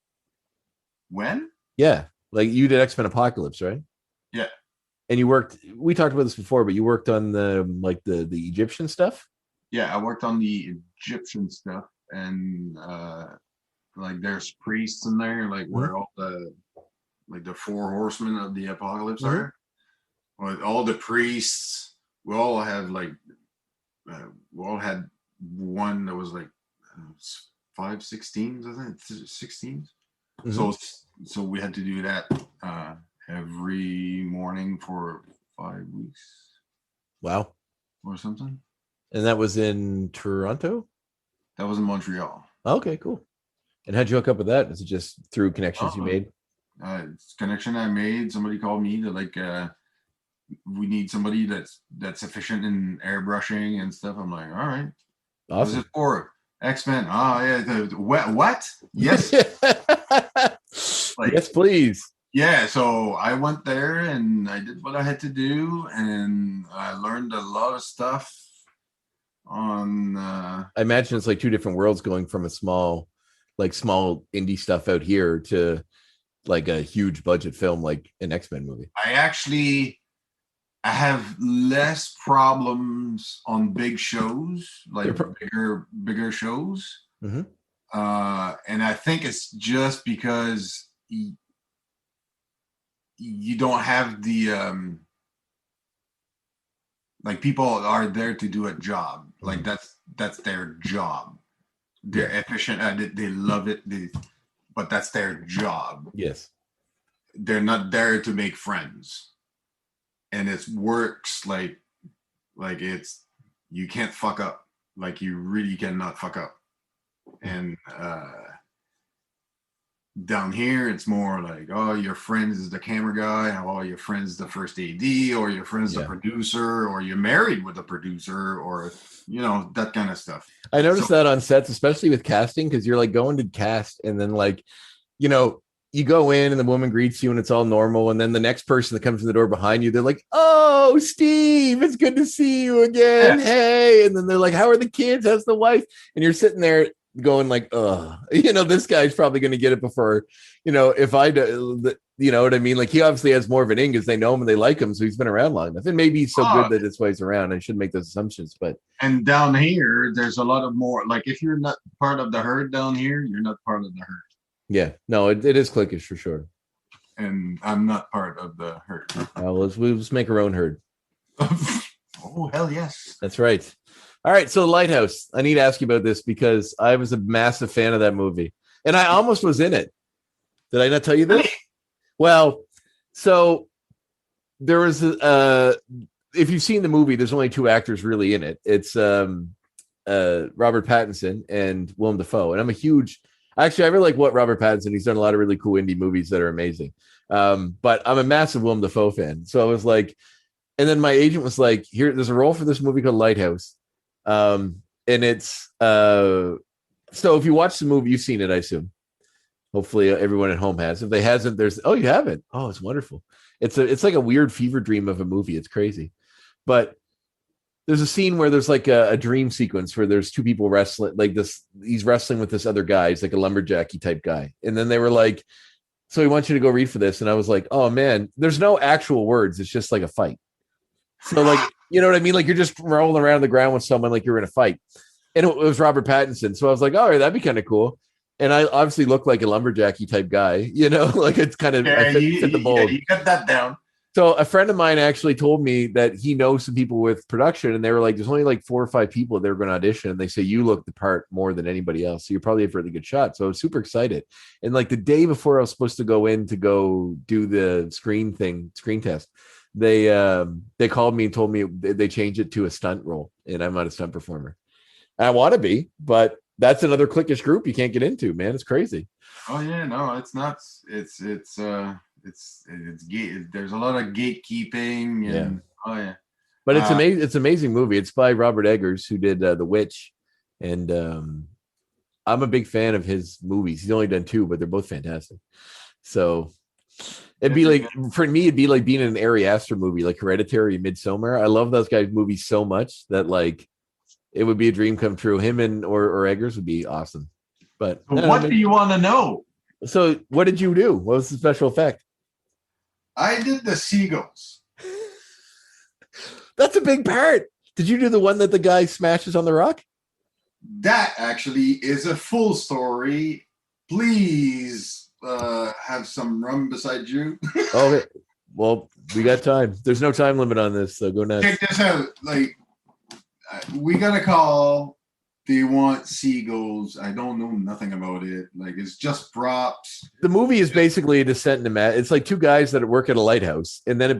When? Yeah, like you did X-Men Apocalypse, right? Yeah. And you worked. We talked about this before, but you worked on the Egyptian stuff. Yeah, I worked on the Egyptian stuff, and like there's priests in there, like where all the four horsemen of the apocalypse are. Well, all the priests, we all have like we all had one that was like 5/16, I think 16. So we had to do that every morning for 5 weeks. Wow. Or something. And that was in Toronto? That was in Montreal. Okay, cool. And how'd you hook up with that? Is it just through connections you made? Connection I made. Somebody called me to like, we need somebody that's efficient in airbrushing and stuff. I'm like, all right. Awesome. What's it for? X-Men. Oh yeah. What? Yes. Yes, please. Yeah. So I went there and I did what I had to do, and I learned a lot of stuff on. I imagine it's like two different worlds, going from a small indie stuff out here to like a huge budget film like an X-Men movie. I have less problems on big shows, like bigger shows. Mm-hmm. And I think it's just because you don't have the like people are there to do a job. Mm-hmm. Like that's their job. They're efficient. They love it. But that's their job. Yes. They're not there to make friends. And it works like it's, you can't fuck up. Like you really cannot fuck up. And down here, it's more like, oh, your friend is the camera guy, or your friend's the first AD, or your friend's the producer, or you're married with a producer, or that kind of stuff. I noticed that on sets, especially with casting, because you're like going to cast, and then like, you go in and the woman greets you and it's all normal. And then the next person that comes in the door behind you, they're like, "Oh, Steve, it's good to see you again. Yes. Hey." And then they're like, "How are the kids? How's the wife?" And you're sitting there going like, "Oh, this guy's probably going to get it before, if I do, you know what I mean? Like he obviously has more of an in because they know him and they like him. So he's been around long enough. And maybe he's so good that it's why he's around. I shouldn't make those assumptions, but. And down here, there's a lot of more, like if you're not part of the herd down here, you're not part of the herd. Yeah, no, it is cliquish for sure. And I'm not part of the herd. We'll just make our own herd. Oh, hell yes. That's right. All right, so Lighthouse. I need to ask you about this because I was a massive fan of that movie. And I almost was in it. Did I not tell you this? Well, so there was if you've seen the movie, there's only two actors really in it. It's Robert Pattinson and Willem Dafoe. And I'm a huge... Actually, I really like what Robert Pattinson. He's done a lot of really cool indie movies that are amazing. But I'm a massive Willem Dafoe fan. So I was like, and then my agent was like, "Here, there's a role for this movie called Lighthouse." And it's so if you watch the movie, you've seen it, I assume. Hopefully everyone at home has. If they hasn't, you haven't. Oh, it's wonderful. It's like a weird fever dream of a movie. It's crazy. But there's a scene where there's like a dream sequence where there's two people wrestling like this. He's wrestling with this other guy. He's like a lumberjacky type guy. And then they were like, "So we want you to go read for this." And I was like, "Oh man, there's no actual words. It's just like a fight." So like, you know what I mean? Like you're just rolling around the ground with someone like you're in a fight. And it was Robert Pattinson. So I was like, "All right, that'd be kind of cool." And I obviously look like a lumberjacky type guy, like it's kind of fit the mold. Yeah, you got that down. So a friend of mine actually told me that he knows some people with production, and they were like, "There's only like 4 or 5 people that are going to audition." And they say, "You look the part more than anybody else. So you're probably a really good shot." So I was super excited. And like the day before I was supposed to go in to go do the screen test, they called me and told me they changed it to a stunt role. And I'm not a stunt performer. I want to be, but that's another cliquish group you can't get into, man. It's crazy. Oh yeah, no, it's nuts. It's there's a lot of gatekeeping and oh yeah. But it's amazing. It's an amazing movie. It's by Robert Eggers, who did The Witch, and I'm a big fan of his movies. He's only done 2, but they're both fantastic. So it'd be like for me, it'd be like being in an Ari Aster movie, like Hereditary, Midsommar. I love those guys' movies so much that like it would be a dream come true. Him and or Eggers would be awesome. But what do you want to know? So what did you do? What was the special effect? I did the seagulls. That's a big part. Did you do the one that the guy smashes on the rock? That actually is a full story. Please have some rum beside you. Okay. Well, we got time. There's no time limit on this, so go nuts. Check this out. Like, we got a call. Do you want seagulls? I don't know nothing about it. Like, it's just props. The movie is basically a descent into mad. It's like 2 guys that work at a lighthouse, and then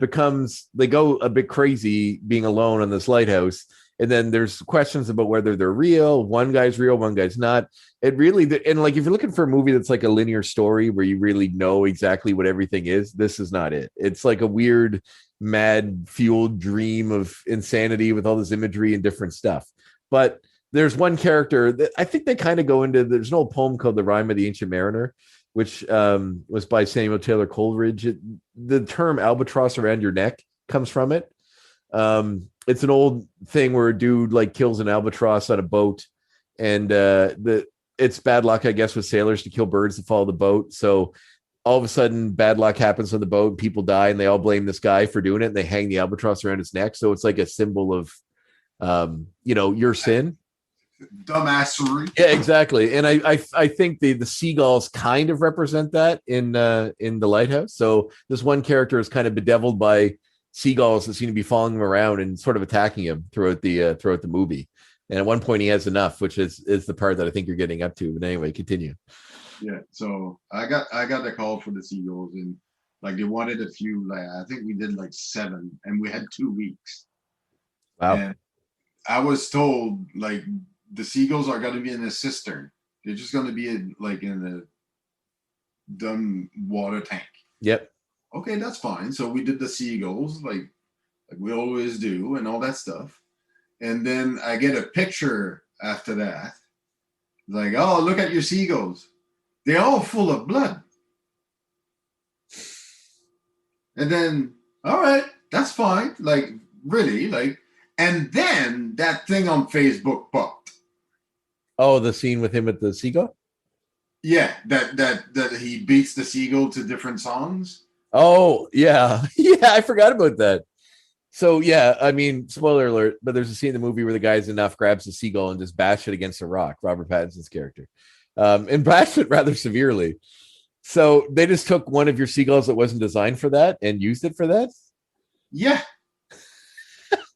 they go a bit crazy being alone on this lighthouse. And then there's questions about whether they're real. One guy's real, one guy's not. It really, and like if you're looking for a movie that's like a linear story where you really know exactly what everything is, this is not it. It's like a weird, mad, fueled dream of insanity with all this imagery and different stuff. But there's one character that I think they kind of go into. There's an old poem called "The Rime of the Ancient Mariner," which was by Samuel Taylor Coleridge. The term "albatross around your neck" comes from it. It's an old thing where a dude like kills an albatross on a boat, and it's bad luck, I guess, with sailors to kill birds that follow the boat. So all of a sudden, bad luck happens on the boat, people die, and they all blame this guy for doing it, and they hang the albatross around his neck. So it's like a symbol of, your sin. Dumbassery. Yeah, exactly. And I think the seagulls kind of represent that in the lighthouse. So this one character is kind of bedeviled by seagulls that seem to be following him around and sort of attacking him throughout the movie. And at one point he has enough, which is the part that I think you're getting up to. But anyway, continue. Yeah. So I got the call for the seagulls, and like they wanted a few. Like I think we did like 7, and we had 2 weeks. Wow. And I was told like the seagulls are going to be in a cistern. They're just going to be in a dumb water tank. Yep. Okay, that's fine. So we did the seagulls like we always do and all that stuff. And then I get a picture after that. Like, oh, look at your seagulls. They're all full of blood. And then, all right, that's fine. Like, really, like, and then that thing on Facebook popped. Oh, the scene with him with the seagull? Yeah, that he beats the seagull to different songs. Oh, yeah. Yeah, I forgot about that. So, yeah, I mean, spoiler alert, but there's a scene in the movie where the guy's enough grabs the seagull and just bash it against a rock, Robert Pattinson's character. And bashed it rather severely. So they just took one of your seagulls that wasn't designed for that and used it for that? Yeah.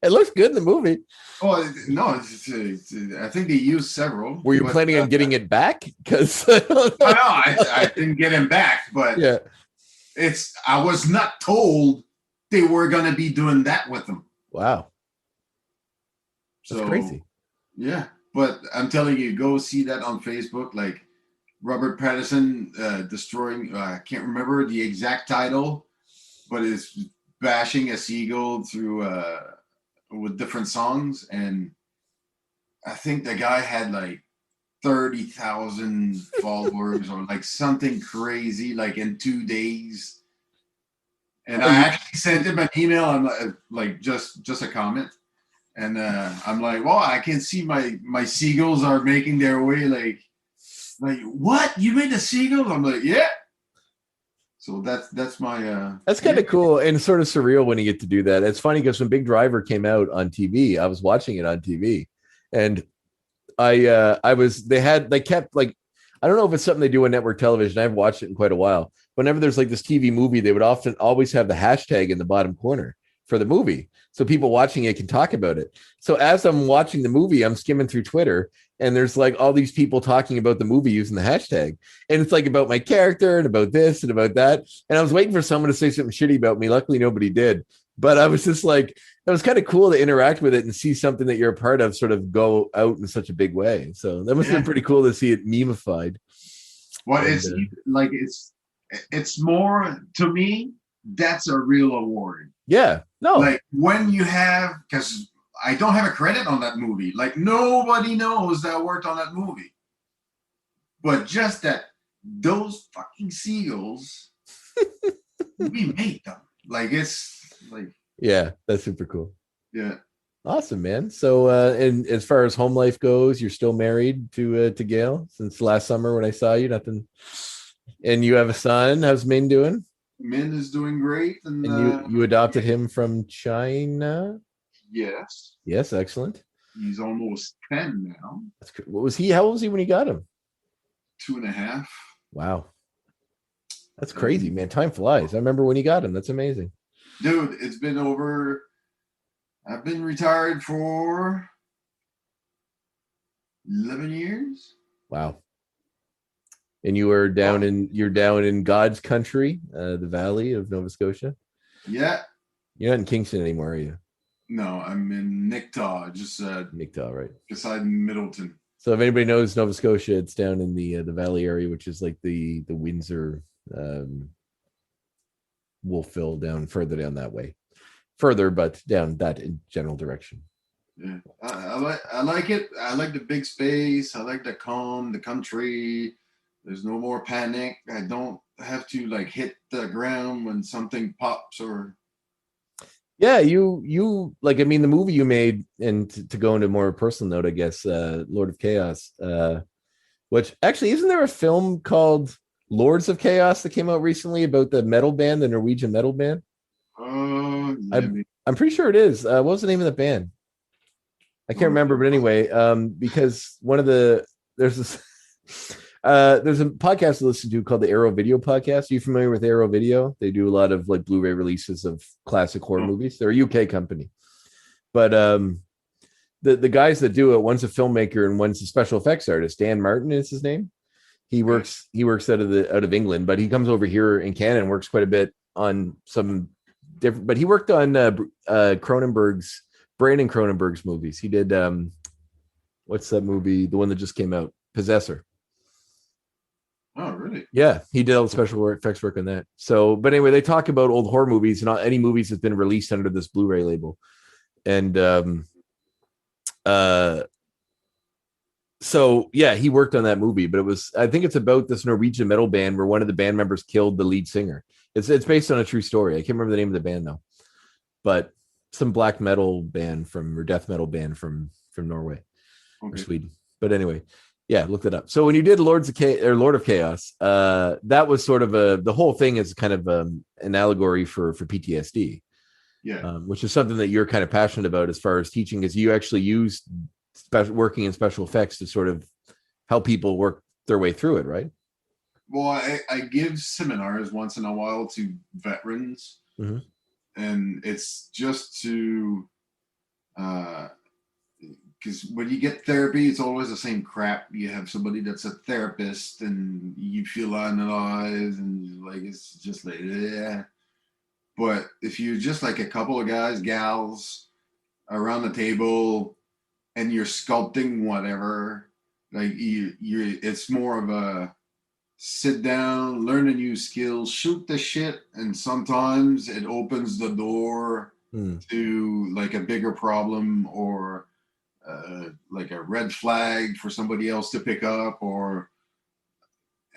It looks good in the movie. Oh, no, I think they used several. Were you planning on getting it back? Because I didn't get him back, but yeah, I was not told they were going to be doing that with them. Wow. That's crazy. Yeah, but I'm telling you, go see that on Facebook. Like Robert Pattinson destroying, I can't remember the exact title, but it's bashing a seagull through with different songs. And I think the guy had like 30,000 followers or like something crazy, like in 2 days. And I actually sent him an email. I'm like just a comment. And I'm like, well, I can see my seagulls are making their way. Like what? You made a seagull? I'm like, yeah. So that's my. That's kind of cool and sort of surreal when you get to do that. It's funny because when Big Driver came out on TV, I was watching it on TV, and they kept like, I don't know if it's something they do on network television. I haven't watched it in quite a while. Whenever there's like this TV movie, they would always have the hashtag in the bottom corner for the movie. So people watching it can talk about it. So as I'm watching the movie, I'm skimming through Twitter and there's like all these people talking about the movie using the hashtag. And it's like about my character and about this and about that. And I was waiting for someone to say something shitty about me. Luckily, nobody did. But I was just like, it was kind of cool to interact with it and see something that you're a part of sort of go out in such a big way. So that must have been pretty cool to see it memified. Well, it's more, to me, that's a real award. Yeah. No. Like when you have, because I don't have a credit on that movie. Like nobody knows that I worked on that movie. But just that those fucking seagulls, we made them. Like it's like. Yeah, that's super cool. Yeah. Awesome, man. So and as far as home life goes, you're still married to Gail since last summer when I saw you. Nothing. And you have a son. How's Min doing? Min is doing great. And you adopted him from China? Yes. Yes, excellent. He's almost 10 now. What was he? How old was he when you got him? 2.5. Wow. That's crazy, man. Time flies. I remember when you got him. That's amazing. Dude, it's been over. I've been retired for 11 years. Wow. And you're down in God's country, the valley of Nova Scotia. Yeah. You're not in Kingston anymore, are you? No, I'm in Nicktaw, just Nicktaw, right beside Middleton. So if anybody knows Nova Scotia, it's down in the valley area, which is like the Windsor, Wolfville, down further down that way, but down that in general direction. Yeah, I like it. I like the big space. I like the calm, the country. There's no more panic. I don't have to like hit the ground when something pops or. Yeah, you like, I mean, the movie you made, and to go into a more personal note, I guess, Lord of Chaos, which actually, isn't there a film called Lords of Chaos that came out recently about the metal band, the Norwegian metal band? I'm pretty sure it is. What was the name of the band? I can't remember, but anyway, because there's a podcast to listen to called the Arrow Video Podcast. Are you familiar with Arrow Video? They do a lot of like Blu-ray releases of classic horror movies. They're a UK company, but the guys that do it, one's a filmmaker and one's a special effects artist. Dan Martin is his name. He works out of England, but he comes over here in Canada and works quite a bit on some different. But he worked on Brandon Cronenberg's movies. He did what's that movie? The one that just came out, Possessor. Oh, really? Yeah, he did all the special effects work on that. So, but anyway, they talk about old horror movies and any movies that's been released under this Blu-ray label. And so yeah, he worked on that movie, but I think it's about this Norwegian metal band where one of the band members killed the lead singer. It's based on a true story. I can't remember the name of the band though, but some black metal band or death metal band from Norway or Sweden. But anyway, yeah, look it up. So when you did Lord of Chaos, that was sort of the whole thing is kind of an allegory for PTSD. Yeah. Which is something that you're kind of passionate about as far as teaching, is you actually use working in special effects to sort of help people work their way through it, right? Well, I give seminars once in a while to veterans, Mm-hmm. and it's just to, because when you get therapy, it's always the same crap. You have somebody that's a therapist, and you feel analyzed, and like it's just like, yeah. But if you're just like a couple of guys, gals around the table, and you're sculpting whatever, like it's more of a sit down, learn a new skill, shoot the shit, and sometimes it opens the door to like a bigger problem or like a red flag for somebody else to pick up,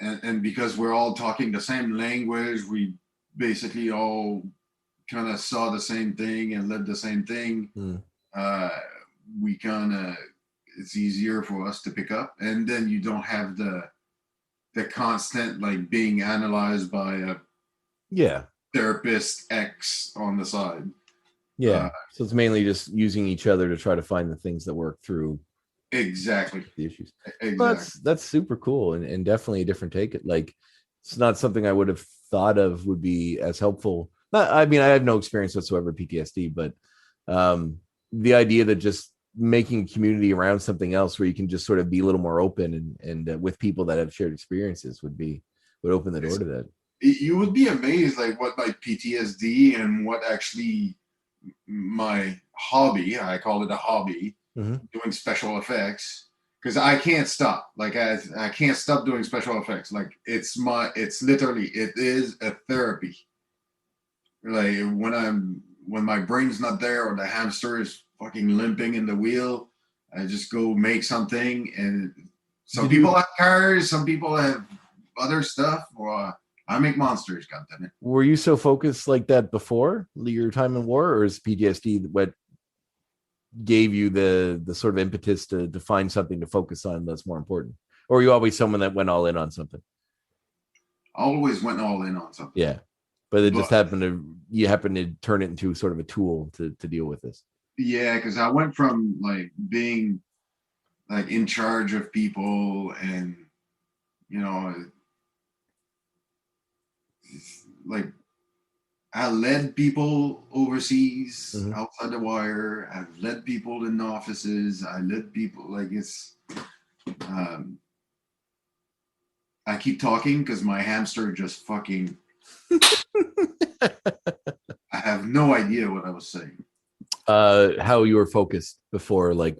and because we're all talking the same language, we basically all kind of saw the same thing and lived the same thing. We kind of, it's easier for us to pick up, and then you don't have the constant like being analyzed by a therapist X on the side. So it's mainly just using each other to try to find the things that work through exactly the issues. Exactly. Well, that's super cool and definitely a different take. Like it's not something I would have thought of would be as helpful. I mean, I have no experience whatsoever PTSD, but the idea that just making a community around something else where you can just sort of be a little more open and with people that have shared experiences would open the door to that. You would be amazed like what like PTSD and what actually my hobby, I call it a hobby, doing special effects, because I can't stop. Like I can't stop doing special effects. Like it's literally, it is a therapy. Like when my brain's not there or the hamster is fucking limping in the wheel, I just go make something. And some people have cars, some people have other stuff, or I make monsters, goddammit. Were you so focused like that before your time in war, or is PTSD what gave you the sort of impetus to find something to focus on that's more important? Or were you always someone that went all in on something? I always went all in on something. Yeah. But it just happened to turn it into sort of a tool to deal with this. Yeah, because I went from like being like in charge of people and, you know, like I led people overseas, outside the wire. I've led people in offices. I led people like it's. I keep talking because my hamster just fucking. I have no idea what I was saying. How you were focused before, like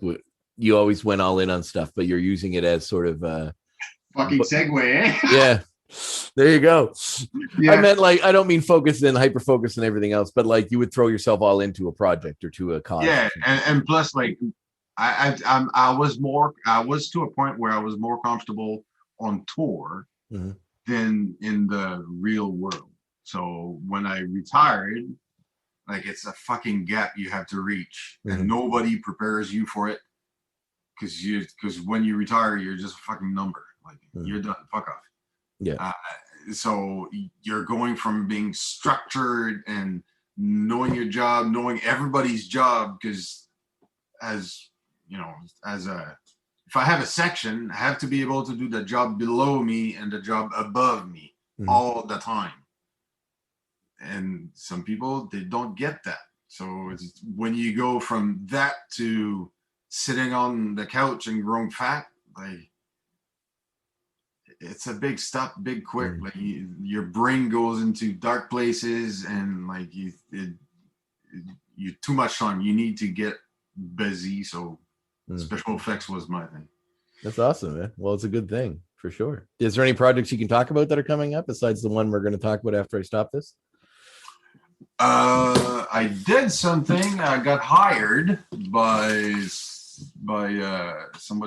you always went all in on stuff, but you're using it as sort of fucking segue, eh? Yeah. There you go. Yeah. I meant like, I don't mean focus and hyper focus and everything else, but like you would throw yourself all into a project or to a cause. Yeah, and plus, like I was to a point where I was more comfortable on tour than in the real world. So when I retired, like it's a fucking gap you have to reach, and nobody prepares you for it because when you retire, you're just a fucking number. Like you're done. Fuck off. Yeah. So you're going from being structured and knowing your job, knowing everybody's job, because as you know, if I have a section, I have to be able to do the job below me and the job above me all the time. And some people, they don't get that. So it's when you go from that to sitting on the couch and growing fat, like it's a big step, big quick. Like your brain goes into dark places, and like you too much time. You need to get busy. So special effects was my thing. That's awesome, man. Well, it's a good thing for sure. Is there any projects you can talk about that are coming up besides the one we're going to talk about after I stop this? I did something. I got hired by somebody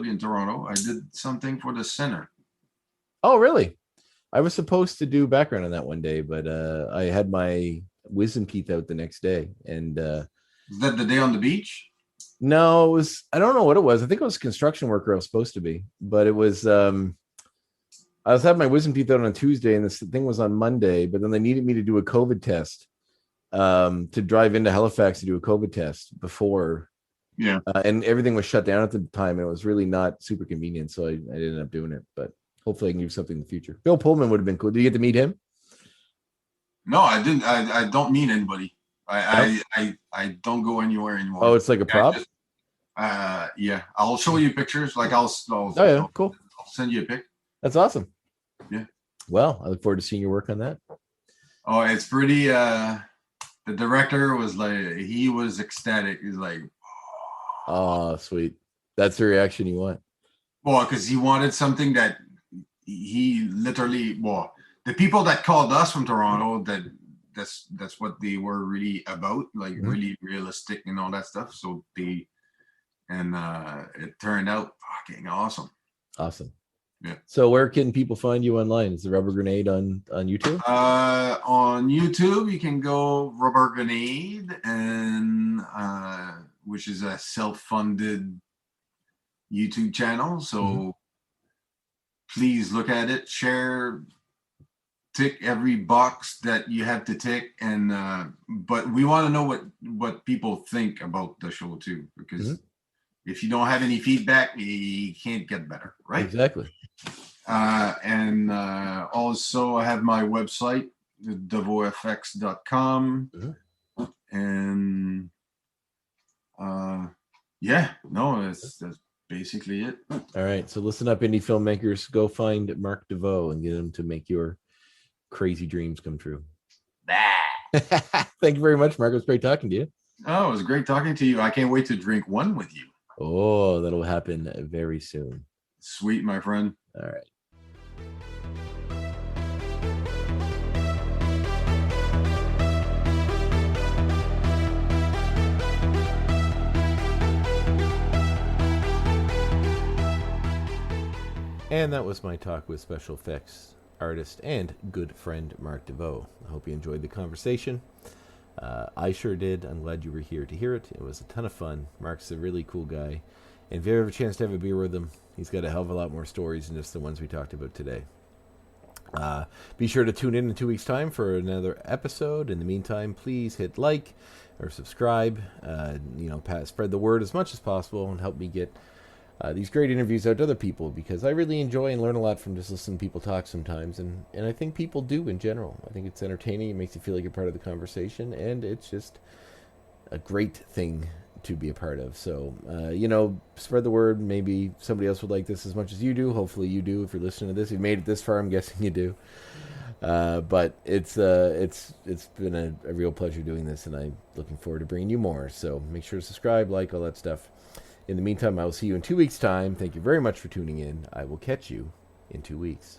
in Toronto. I did something for the center. Oh, really? I was supposed to do background on that one day, but I had my wisdom teeth out the next day, and Is that the day on the beach? no, it was, I don't know what it was. I think it was construction worker I was supposed to be, but it was I was having my wisdom teeth out on Tuesday, and this thing was on Monday, but then they needed me to do a COVID test to drive into Halifax to do a COVID test before. Yeah. And everything was shut down at the time. And it was really not super convenient. So I ended up doing it, but hopefully I can do something in the future. Bill Pullman would have been cool. Did you get to meet him? No, I didn't. I don't meet anybody. I don't go anywhere anymore. Oh, it's like a prop? Yeah. I'll show you pictures. Like I'll Oh, yeah. Cool. I'll send you a pic. That's awesome. Yeah. Well, I look forward to seeing your work on that. Oh, it's pretty. The director was like, he was ecstatic. He's like, oh, sweet. That's the reaction you want. well, because he wanted something that he literally, well, the people that called us from Toronto, that's what they were really about, like really realistic and all that stuff. So it turned out fucking awesome. Awesome. Yeah. So where can people find you online? Is the Rubber Grenade on YouTube? On YouTube, you can go Rubber Grenade, and which is a self-funded YouTube channel. So please look at it, share, tick every box that you have to tick, and but we want to know what people think about the show too, because if you don't have any feedback, you can't get better, right? Exactly. And also I have my website, devoefx.com. And that's basically it. All right. So listen up, indie filmmakers. Go find Marc Deveault and get him to make your crazy dreams come true. Thank you very much, Marc. It was great talking to you. Oh, it was great talking to you. I can't wait to drink one with you. Oh, that'll happen very soon. Sweet, my friend. All right. And that was my talk with special effects artist and good friend Marc Deveault. I hope you enjoyed the conversation. I sure did. I'm glad you were here to hear it. It was a ton of fun. Marc's a really cool guy. And if you ever have a chance to have a beer with him, he's got a hell of a lot more stories than just the ones we talked about today. Be sure to tune in 2 weeks' time for another episode. In the meantime, please hit like or subscribe. Spread the word as much as possible and help me get these great interviews out to other people, because I really enjoy and learn a lot from just listening to people talk sometimes, and I think people do in general. I think it's entertaining. It makes you feel like you're part of the conversation, and it's just a great thing to be a part of. So, spread the word. Maybe somebody else would like this as much as you do. Hopefully you do. If you're listening to this, you've made it this far. I'm guessing you do. But it's been a real pleasure doing this, and I'm looking forward to bringing you more. So make sure to subscribe, like, all that stuff. In the meantime, I will see you in 2 weeks' time. Thank you very much for tuning in. I will catch you in 2 weeks.